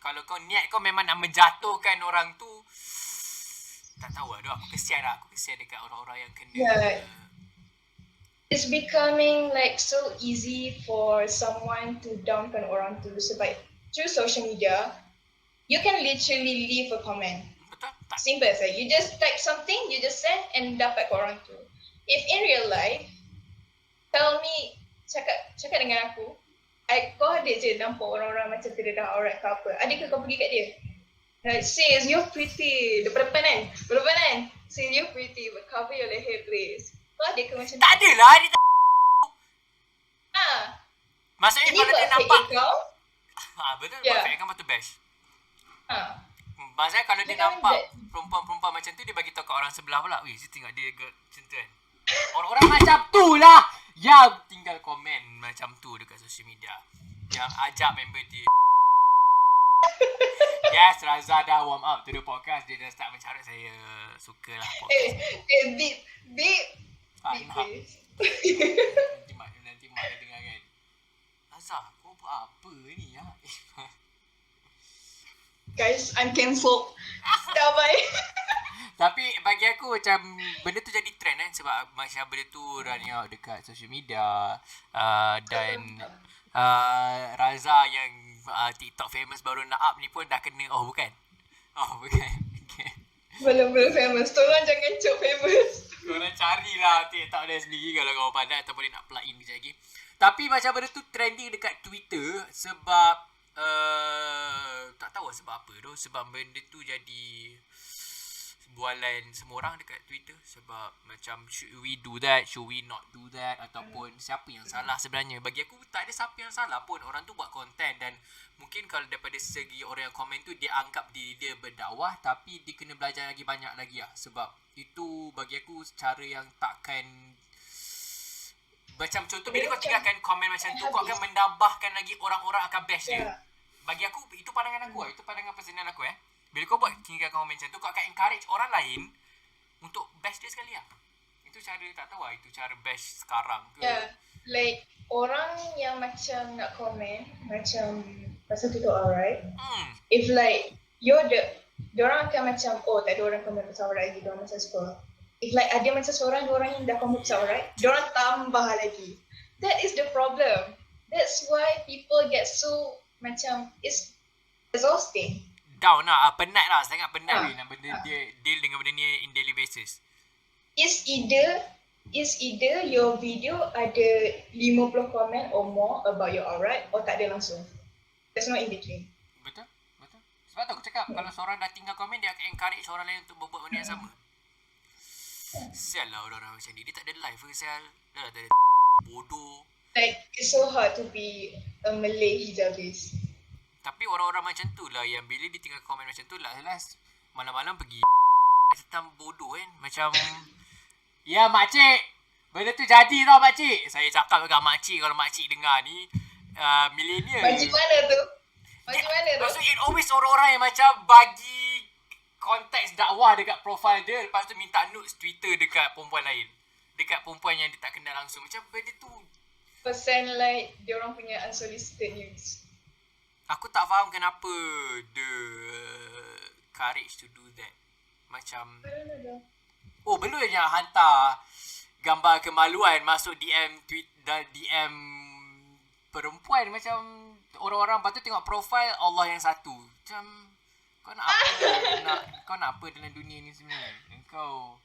kalau kau niat kau memang nak menjatuhkan orang tu, tak tahu lah, aku kesian dekat orang-orang yang kena. Yeah. It's becoming like so easy for someone to downkan orang tu sebab through social media, you can literally leave a comment. Betul tak? Simple as that. You just type something, you just send and dapat ke orang tu. If in real life, tell me, cakap dengan aku, kau ada je nampak orang-orang macam terdedah aurat ke apa. Adakah kau pergi kat dia? Like, sis, you're pretty. Depan kan? Sis, you're pretty, but cover your leher please. Kau ada ke macam tu? Tak adalah dia tak. Maksudnya Dia kalau dia buat nampak fake account. betul, Yeah. buat fake account betul best. Ha. Maksudnya kalau dia Dia kan nampak perempuan-perempuan macam tu, dia bagi tahu kat orang sebelah pula. Weh, saya tengok dia macam tu kan. Orang-orang macam tu lah yang tinggal komen macam tu dekat social media. Yang ajak member dia. Yes, Raza dah warm up to the podcast. Dia dah start mencarut. Saya suka lah podcast. Beep, Nak. please. Nanti mak dia dengar kan. Raza, kau buat apa ni ya? Guys, I'm cancelled. Dah bye. Tapi bagi aku macam benda tu jadi trend kan, sebab macam benda tu running out dekat social media, dan Raza yang TikTok famous baru nak up ni pun dah kena. Bukan okay. Belum famous. Tolong jangan cok famous. Korang carilah TikTok dia sendiri kalau kau pandai, ataupun dia nak plug in kejap lagi. Tapi macam benda tu trending dekat Twitter sebab tak tahu sebab apa tu. Sebab benda tu jadi bualan semua orang dekat Twitter. Sebab macam should we do that, should we not do that, ataupun siapa yang salah sebenarnya. Bagi aku tak ada siapa yang salah pun. Orang tu buat konten, dan mungkin kalau daripada segi orang yang komen tu, dia anggap diri dia berdakwah, tapi dia kena belajar lagi banyak lagi lah. Sebab itu bagi aku cara yang takkan, macam contoh bila kau tinggalkan komen macam tu, kau akan menambahkan lagi orang-orang akan bash dia. Bagi aku, itu pandangan aku lah. Itu pandangan personal aku Bila kau buat tinggalkan komen macam tu, kau akan encourage orang lain untuk bash dia sekali lah. Itu cara, tak tahu lah, itu cara bash sekarang ke. Yeah, like orang yang macam nak komen macam pasal tu alright. If like diorang akan macam tak ada orang komen pasal alright lagi, diorang macam suka. If like ada macam seorang dua orang yang dah komen pasal alright, diorang tambah lagi. That is the problem. That's why people get so macam it's exhausting. Down lah, penat lah, sangat penat nak benda dia deal dengan benda ni in daily basis. Is either your video ada 50 komen or more about your alright, or tak ada langsung. There's no in between. Betul. Sebab tu aku cakap, kalau seorang dah tinggal komen, dia akan encourage orang lain untuk berbuat benda yang sama. Sial lah orang-orang macam ni. Dia tak ada live ke sial. Dah tak ada bodoh. Like, it's so hard to be a Malay hijabis. Tapi orang-orang macam tu lah yang bila dia tinggal komen macam tu lah, last malam-malam pergi setam bodoh kan. Macam ya makcik, benda tu jadi tau makcik. Saya cakap dekat makcik, kalau makcik dengar ni millennial. Makcik mana tu? Maksud it always orang-orang yang macam bagi konteks dakwah dekat profile dia, lepas tu minta notes Twitter dekat perempuan lain, dekat perempuan yang dia tak kenal langsung. Macam benda tu Percent like diorang punya unsolicited news. aku tak faham kenapa the courage to do that. Macam belum je hantar gambar kemaluan masuk DM tweet dan DM perempuan. Macam orang-orang patut tengok profile Allah yang satu. Macam kau nak apa? Kau nak apa dalam dunia ni sebenarnya? Kalau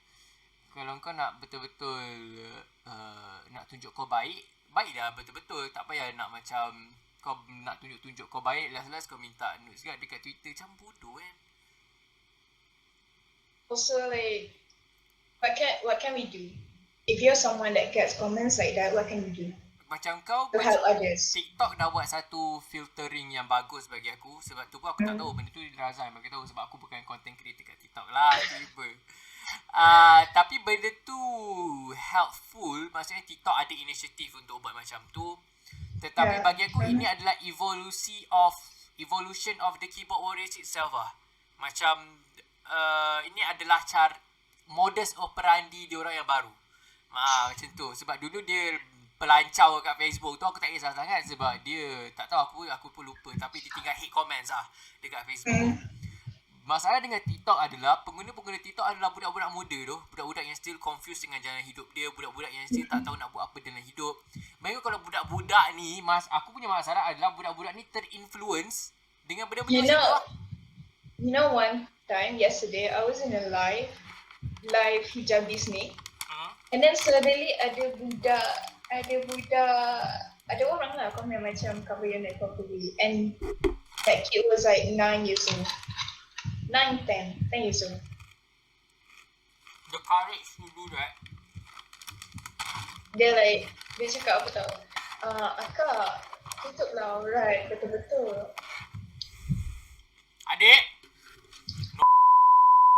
kau nak betul-betul nak tunjuk kau baik dah betul-betul. Tak payah nak macam kau nak tunjuk-tunjuk kau baik, last kau minta notes kan dekat Twitter. Macam bodoh kan. Also like, what can we do? If you're someone that gets comments like that, what can you do Macam kau to help others? TikTok dah buat satu filtering yang bagus bagi aku. Sebab tu pun aku tak tahu benda tu Razan bagi tahu, sebab aku bukan content creator kat TikTok lah. Tiba. Tapi benda tu helpful. Maksudnya TikTok ada inisiatif untuk buat macam tu. Tetapi bagi aku ini adalah evolusi of evolution of the keyboard warriors itself lah. Macam ini adalah cara modus operandi diorang yang baru. Macam tu. Sebab dulu dia pelancau kat Facebook tu aku tak kisah sangat sebab dia tak tahu aku pun lupa tapi dia tinggal hate comments lah dekat Facebook. Masalah dengan TikTok adalah pengguna-pengguna TikTok adalah budak-budak muda tu, budak-budak yang still confused dengan jalan hidup dia, budak-budak yang still tak tahu nak buat apa dalam hidup. Bayangkan kalau budak-budak ni, aku punya masalah adalah budak-budak ni terinfluence dengan benda-benda macam tu lah. You know, one time yesterday I was in a live hijabi snake. And then suddenly ada orang lah komen macam cover your neck properly, and that kid was like 9 years old. 10 years old. The courage to do that. Dia cakap apa tau, akak tutup lah aurat betul-betul. Adik,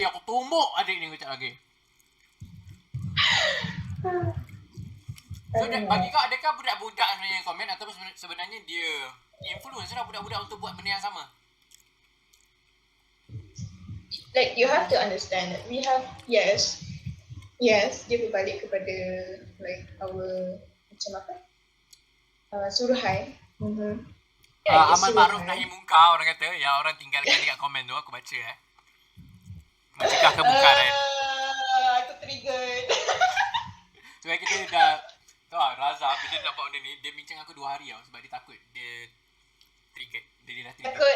aku tumbuk adik ni kejap lagi. So bagi kau, adakah budak-budak sebenarnya yang komen atau sebenarnya dia influence lah budak-budak untuk buat benda yang sama? Like, you have to understand that we have, yes, dia berbalik kepada like our macam apa? Suruhan. Amal ma'ruf nahi munkar orang kata. Ya, orang tinggalkan dekat komen tu aku baca mencegah kemukaran. Aku triggered. Sebab kita dah tahu lah, Raza bila dia dapat benda ni, dia bincang aku 2 hari tau sebab dia takut dia triggered. Dia dah triggered. Takut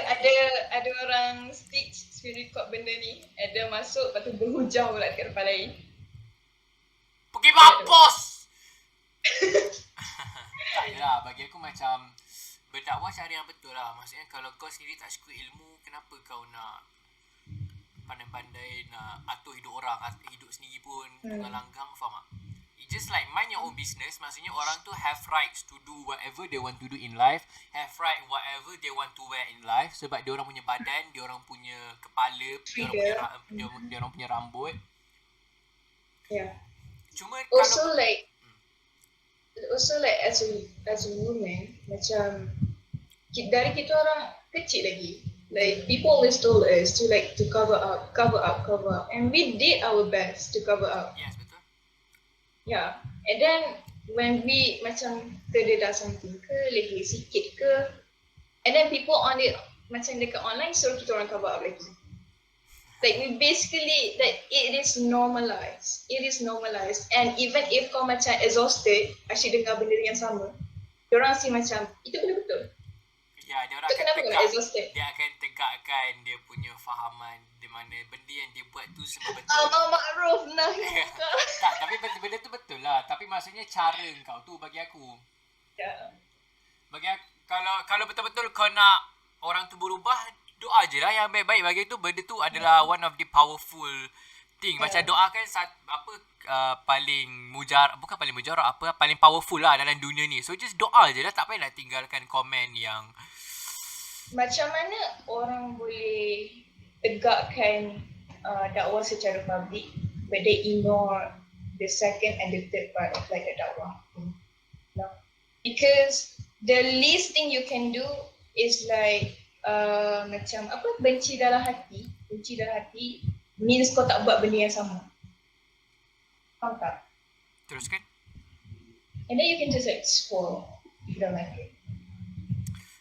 ada orang screen record benda ni, ada masuk lepas tu berhujau pula dekat depan lain. Pergi mampus! Tak adalah, bagi aku macam berdakwah cara yang betul lah. Maksudnya kalau kau sendiri tak suka ilmu, kenapa kau nak pandai-pandai nak atur hidup orang, hidup sendiri pun tunggal langgang, faham tak? It's just like mind your own business. Maksudnya orang tu have rights to do whatever they want to do in life, have right whatever they want to wear in life. Sebab dia orang punya badan, dia orang punya kepala, dia orang punya rambut. Yeah. Cuma Also kalau like as a woman, macam dari kita orang kecil lagi, like people always told us to cover up, and we did our best to cover up. yes, betul. Yeah, and then when we macam terdedah something ke, leher sikit ke, and then people on it macam dekat online suruh kita orang cover up lagi. Like we basically, like it is normalized. And even if kau macam exhausted, asyik dengar benda yang sama, diorang si macam, itu benda betul. Ya, dia orang So kenapa kau exhausted? dia akan tegakkan dia punya fahaman di mana benda yang dia buat tu semua betul. Amal ma'ruf nahi munkar. Tak, tapi benda tu betul lah. Tapi maksudnya cara kau tu bagi aku. Ya. Kalau betul-betul kau nak orang tu berubah, doa je lah yang baik-baik. Bagi tu benda tu adalah one of the powerful thing. Macam doa kan paling paling powerful lah dalam dunia ni. So just doa je lah, tak payah nak tinggalkan komen yang Macam mana orang boleh tegakkan dakwah secara public but they ignore the second and the third part of like the dakwah. No. Because the least thing you can do is like macam apa, benci dalam hati means kau tak buat benda yang sama. Faham tak? teruskan. And then you can just like scroll if you don't like it.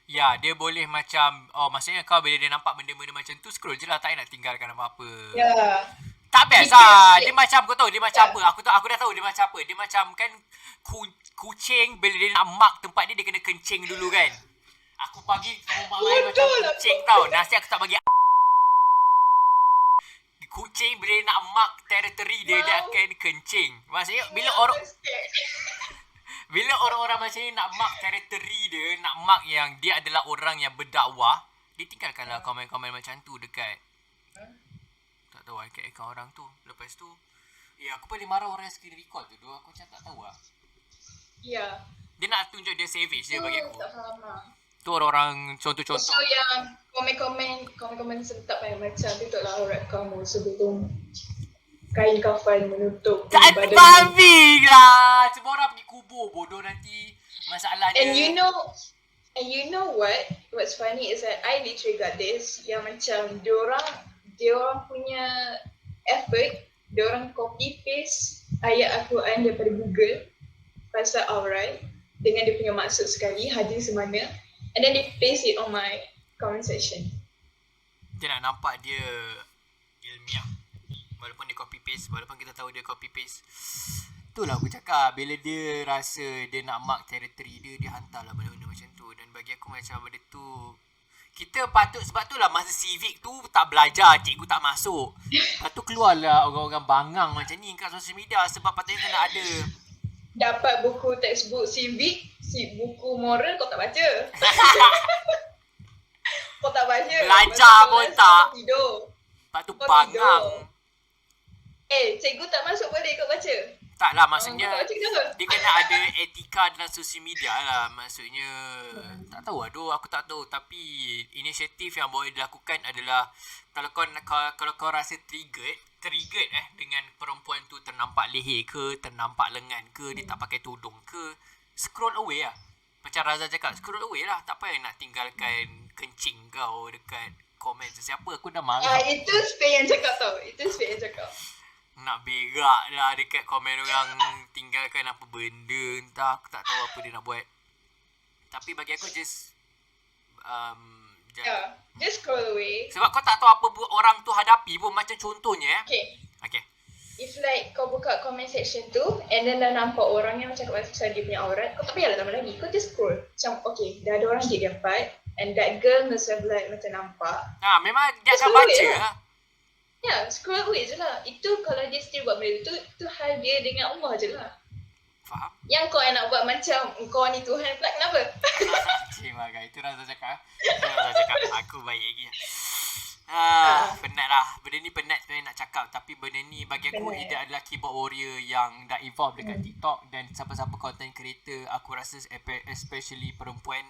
Ya, dia boleh macam, maksudnya kau bila dia nampak benda-benda macam tu, scroll je lah, tak payah nak tinggalkan apa-apa. Yeah. Tak best lah. Dia macam, kau tahu dia macam apa? Aku dah tahu dia macam apa. Dia macam kan kucing bila dia nak mak tempat dia kena kencing dulu kan. Aku pagi rumah lain macam kucing tau. Nasi aku tak bagi kucing bila dia nak mak teritori dia, dia akan kencing. Maksudnya bila orang-orang macam ni nak mak teritori dia, nak mak yang dia adalah orang yang berdakwah, dia tinggalkanlah komen-komen macam tu dekat tak tahu akaun orang tu. Lepas tu aku paling marah orang yang screen record tu. Aku macam tak tahu lah. Ya. Dia nak tunjuk dia savage je bagi aku. Tak faham lah. Tu orang-orang contoh-contoh. So yang komen-komen serta macam tutuplah aurat kamu sebelum kain kafan menutup Tak badan. babi lah. Semua orang pergi kubur bodoh nanti. Masalah dia. And you know what? what's funny is that I literally got this yang macam diorang punya effort, diorang copy paste ayat Al-Quran daripada Google pasal aurat dengan dia punya maksud sekali, hadis semana, and then they paste it on my comment section. Dia nak nampak dia ilmiah. Walaupun dia copy paste, walaupun kita tahu dia copy paste. Itulah aku cakap, bila dia rasa dia nak mark territory dia, dia hantarlah benda-benda macam tu. Dan bagi aku macam benda tu, kita patut, sebab tu lah masa civic tu tak belajar, cikgu tak masuk. Lepas tu keluarlah orang-orang bangang macam ni kat social media sebab patutnya kena ada. Dapat buku textbook civic, buku moral kau tak baca. Kau tak baca. Belajar pun tak. Tidur. Lepas tu Kau bangang. tidur. Cikgu tak masuk boleh kau baca. Tak lah, maksudnya Kau tak baca kenapa? dia kena ada etika dalam social media lah. Maksudnya tak tahu, aduh aku tak tahu. Tapi inisiatif yang boleh dilakukan adalah kalau kau rasa triggered dengan perempuan tu ternampak leher ke, ternampak lengan ke, dia tak pakai tudung ke, scroll away lah. Macam Raza cakap, scroll away lah. Tak payah nak tinggalkan kencing kau dekat komen sesiapa. Aku dah marah. Itu Spay yang cakap tau. Nak berak lah dekat komen orang, tinggalkan apa benda, entah aku tak tahu apa dia nak buat. Tapi bagi aku just Just scroll away. sebab kau tak tahu apa orang tu hadapi pun. Macam contohnya Okay. If like kau buka comment section tu and then dah nampak orang yang macam pasal dia punya aurat, kau tak payahlah tambah lagi. Kau just scroll. Macam okay, dah ada orang dia dapat and that girl must have like macam nampak. Memang dia Just akan scroll baca away lah. Ya, scroll away je lah. Itu kalau dia still buat benda tu hal dia dengan Allah je lah. Faham? Yang kau nak buat macam kau ni Tuhan pula, kenapa? Terima kasih. Itu Raza cakap. Aku baik lagi. Penat lah. Benda ni penat sebenarnya nak cakap. Tapi benda ni bagi aku Penat. Ida adalah keyboard warrior yang dah evolve dekat TikTok. Dan siapa-siapa content creator, aku rasa especially perempuan,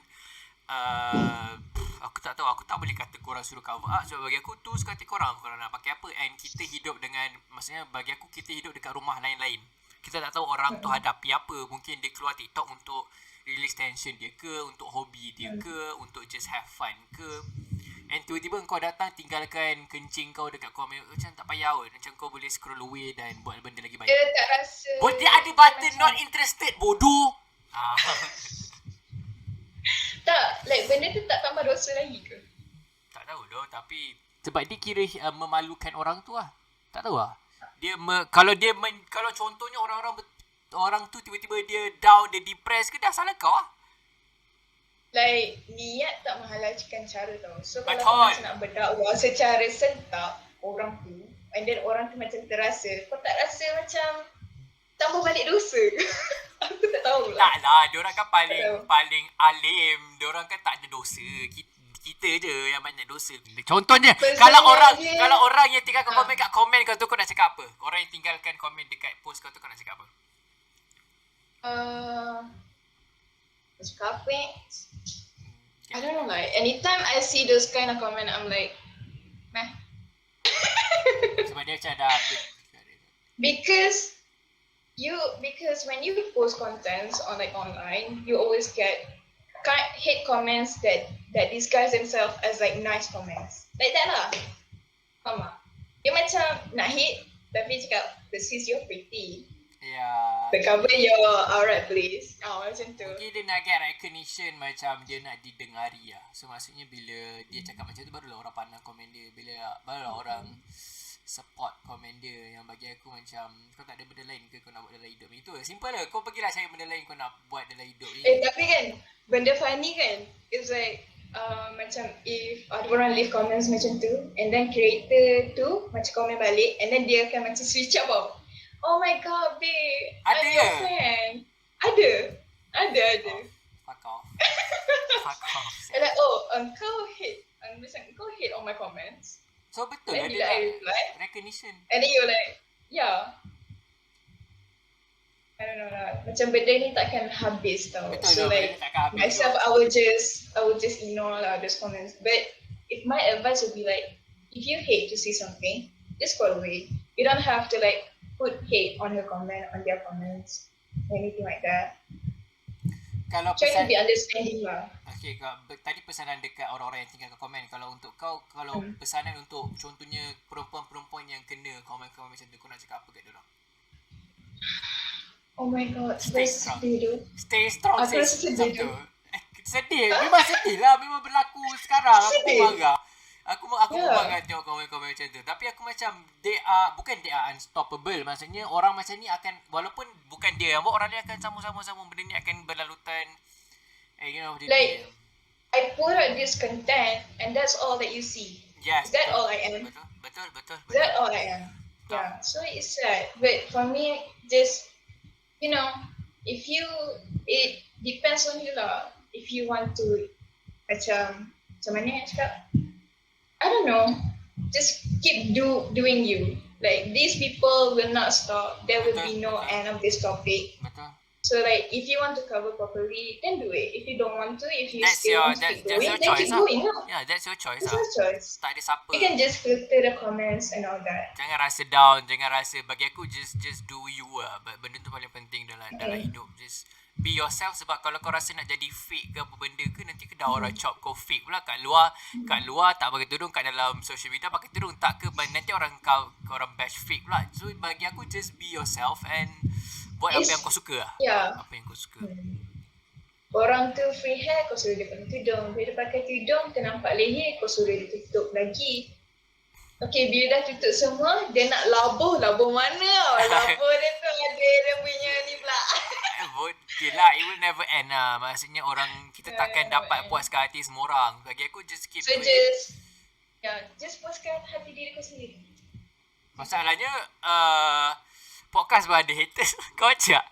aku tak tahu, aku tak boleh kata korang suruh cover up. Sebab bagi aku tu sekali korang nak pakai apa. And kita hidup dengan, maksudnya bagi aku kita hidup dekat rumah lain-lain. Kita tak tahu orang tu hadapi apa. Mungkin dia keluar TikTok untuk release tension dia ke, untuk hobi dia ke, untuk just have fun ke. And tiba-tiba kau datang tinggalkan kencing kau dekat komen. Macam tak payah pun. Macam kau boleh scroll away dan buat benda lagi baik. Dia tak rasa. Dia ada button not interested, bodoh. Tak, like benda tu tak tambah dosa lagi ke? Tak tahu doh, tapi sebab dia kira memalukan orang tu lah. Tak tahu lah. Dia kalau contohnya orang tu tiba-tiba dia down, dia depressed ke, dah salah kau lah. Like niat tak menghalalkan cara tau. So kalau Betul. kau macam nak berdakwah secara sentak orang tu, and then orang tu macam terasa, kau tak rasa macam tambah balik dosa ke? Aku tak tahu lah. Tak lah, diorang kan paling alim. Diorang kan tak ada dosa. Kita je yang banyak dosa. Contohnya, kalau orang yang tinggalkan komen kat komen kau tu, kau nak cakap apa? Orang yang tinggalkan komen dekat post kau tu, kau nak cakap apa? Cakap apa eh? I don't know, like anytime I see those kind of comment, I'm like, meh. Sebab dia macam dah Because when you post contents on like online, you always get hate comments that disguise themselves as like nice comments. Like that lah. Faham tak? Dia macam nak hate tapi cakap, but sis you're pretty. But cover your aurat please. Macam tu. Mungkin dia nak get recognition, macam dia nak didengari lah. So maksudnya bila dia cakap macam tu, barulah orang pandang komen dia. Barulah orang support komen dia. Yang bagi aku macam, kau tak ada benda lain ke kau nak buat dalam hidup ni? Itu simple lah. Kau pergilah cari benda lain kau nak buat dalam hidup ni. Tapi kan, benda funny kan, it's like macam if ada orang leave comments macam tu, and then creator tu macam komen balik, and then dia akan macam switch up tau. Oh my god babe, Ada I'm your fan. Ada. Fuck off. Fuck off. And like, engkau hate on my comments. So betul Then lah bila dia I nak reply, recognition. and then you're like, yeah. I don't know lah. Macam benda ni takkan habis tau. Betul So lah, like, benda takkan habis. myself, I will just ignore lah those comments. But if my advice would be like, if you hate to see something, just go away. You don't have to like put hate on her comment, on their comments, anything like that. Kalau Try to pesan, be understanding lah. Okay, tadi pesanan dekat orang-orang yang tinggalkan komen. Kalau untuk kau, kalau pesanan untuk contohnya perempuan-perempuan yang kena komen-komen macam tu, kau nak cakap apa kat diorang? Oh my god, Stay that's strong. sedih tu. Stay strong. Aku rasa sedih tu. Sedih. Memang sedih lah. Memang berlaku sekarang. Aku Sedih. pun marah. Aku pun Yeah. marah tengok komen-komen macam tu. Tapi aku macam bukan they are unstoppable. Maksudnya orang macam ni akan, walaupun bukan dia yang buat, orang ni akan sama-sama benda ni akan berlalutan. You know, Like, I put out this content and that's all that you see. yes, Is that betul. all I am? Betul. Is that all I am? Yeah, so it's sad. But for me, just, you know, it depends on you lah. If you want to, macam mana nak cakap? I don't know. Just keep doing you. Like, these people will not stop. There will be no end of this topic. Betul. So like, if you want to cover properly, then do it. If you don't want to, if you That's still want to that's keep your going, then choice keep lah. going lah. Yeah, that's your choice It's lah. your choice. Tak ada siapa. You can just filter the comments and all that. Jangan rasa down, jangan rasa, bagi aku just do you lah. Benda tu paling penting dalam hidup. Just be yourself, sebab kalau kau rasa nak jadi fake ke apa benda ke, nanti kedai orang chop kau fake pula kat luar tak pakai tudung, kat dalam social media pakai tudung tak ke, nanti orang bash fake pula. So bagi aku just be yourself and buat apa yang kau suka lah. Yeah. Apa yang kau suka. Orang tu free hair, kau suruh dia pakai tudung. Bila dia pakai tudung, ternampak leher, kau suruh dia tutup lagi. Okay, bila dah tutup semua, dia nak labuh mana? Labuh dia tu ada dia punya ni pula. Okay lah, it will never end lah. Maksudnya kita takkan dapat puaskan hati semua orang. Bagi aku just keep So doing. just puaskan hati diri kau sendiri. Masalahnya podcast pun ada haters. Kau baca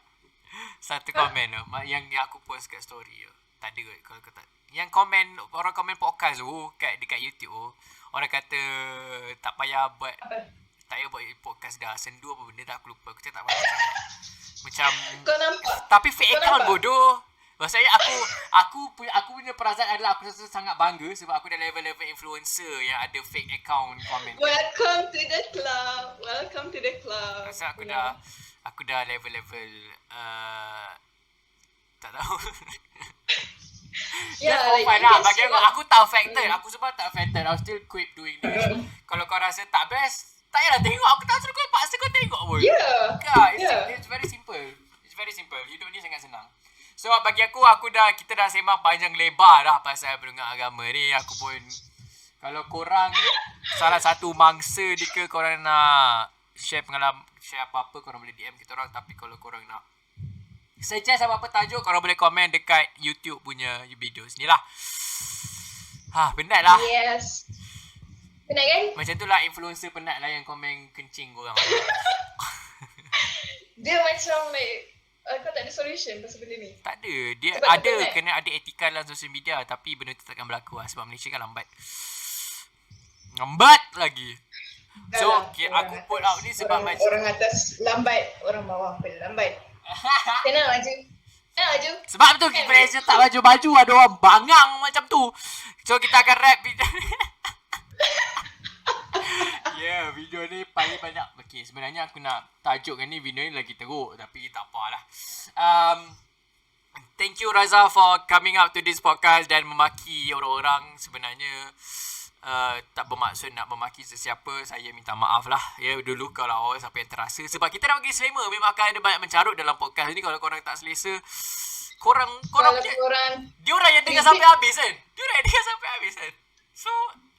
satu komen tu yang aku post kat story tu. Tak ada kot kalau kau tak. Yang komen, orang komen podcast tu dekat YouTube tu, orang kata tak payah buat Apa? tak payah buat podcast dah. Sendu apa benda dah, aku lupa. Aku tak banyak sangat. Macam Kau nampak? tapi fake Kau account nampak? bodoh. Maksudnya aku punya perasaan adalah aku rasa sangat bangga sebab aku dah level-level influencer yang ada fake account komen. Welcome to the club. Welcome to the club. Rasa aku dah level-level tak tahu. Yeah, Just for fun you lah. can Bagi say aku, that. aku tak affected. Aku sebab tak affected. I'll still keep doing this. Kalau kau rasa tak best, tak payahlah tengok. Aku tak suruh kau paksa kau tengok pun. Yeah. It's very simple. It's very simple. Hidup ni sangat senang. So bagi aku, kita dah sembang panjang lebar dah pasal perunggah agama ni. Aku pun, kalau korang salah satu mangsa dia ke, korang nak share pengalaman, share apa-apa, korang boleh DM kita orang. Tapi kalau korang nak suggest apa-apa tajuk, korang boleh komen dekat YouTube punya videos ni lah. Penat lah. Yes. Penat kan? Macam tu lah influencer penat lah yang komen kencing korang. Dia macam like, kau tak ada solution pasal benda ni. Tak ada. Dia Sebab ada, penat. kena ada etika dalam social media. Tapi benda tu takkan berlaku lah. Sebab Malaysia kan lambat. Lambat lagi. So, okay, aku put out ni sebab macam orang atas lambat, orang bawah pun lambat. Tenang maju. sebab tu Malaysia tak baju-baju, ada orang bangang macam tu. So kita akan rap video. Video ni paling banyak. Okay, sebenarnya aku nak tajukkan ni, video ni lagi teruk, tapi tak apalah. Thank you Raza for coming up to this podcast dan memaki orang-orang. Sebenarnya tak bermaksud nak memaki sesiapa. Saya minta maaf lah. Dulu kalau awal siapa yang terasa. Sebab kita dah bagi disclaimer, memang akan ada banyak mencarut dalam podcast ni. Kalau korang tak selesa, korang diorang yang dengar sampai habis kan. So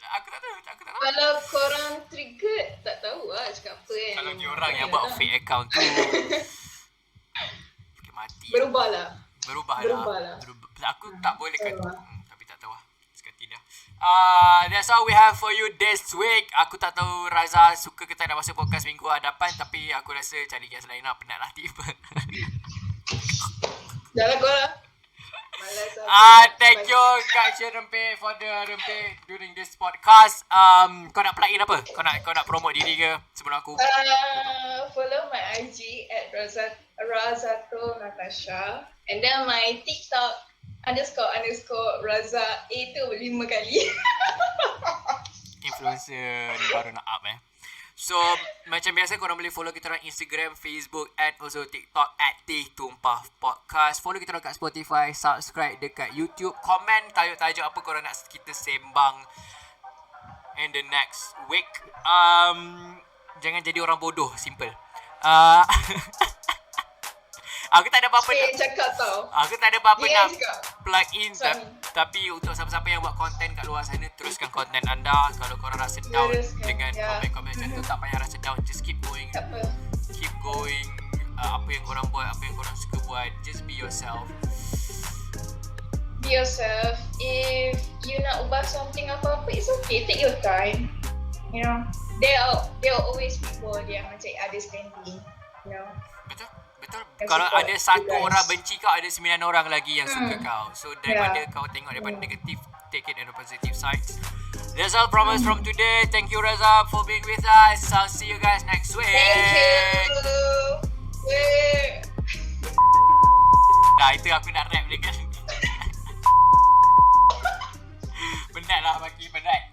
aku tak tahu. Kalau korang triggered, tak tahu lah cakap apa kan. Kalau diorang yang buat fake account tu okay, mati. Berubah lah. Berubah lah. Aku tak boleh kata. Tapi tak tahu lah. Sekali dah. That's all we have for you this week. Aku tak tahu Raza suka ke tak nak masuk podcast minggu hadapan. Tapi aku rasa cari guest lain lah. Penat lah tiba. Dah lah kau lah. Malas lah. Thank you Kak Cia Rempe for the Rempe during this podcast. Kau nak plug in apa? Kau nak promote diri ke sebelum aku? Follow my IG at Razato Natasha. And then my TikTok _ Raza A tu 5 kali. Influencer ni baru nak up So macam biasa korang boleh follow kita orang Instagram, Facebook and also TikTok @TehTumpahPodcast. Follow kita orang kat Spotify, subscribe dekat YouTube, komen tajuk-tajuk apa korang nak kita sembang in the next week. Jangan jadi orang bodoh, simple. Aku tak ada apa-apa Saya cakap tau. Aku tak ada apa-apa Dia nak cakap. plug in Sorry. tapi untuk siapa-siapa yang buat konten kat luar sana, teruskan konten anda. Kalau korang rasa down Teruskan, dengan ya. komen-komen macam tu, tak payah rasa down, just keep going. Tak apa. Keep going. Apa yang korang buat, apa yang korang suka buat, just be yourself. Be yourself. If you nak ubah something apa-apa, it's okay. Take your time. You know, there are always people yang macam understanding. You know. Betul? Betul. Yang Kalau support ada you satu guys. orang benci kau, ada 9 orang lagi yang suka kau. So daripada kau tengok daripada negatif, take it on the positive side. That's all from us from today. Thank you Reza for being with us. I'll see you guys next week. Thank you. Yeah. Dah, itu aku nak rap dengan penat lah, makin penat.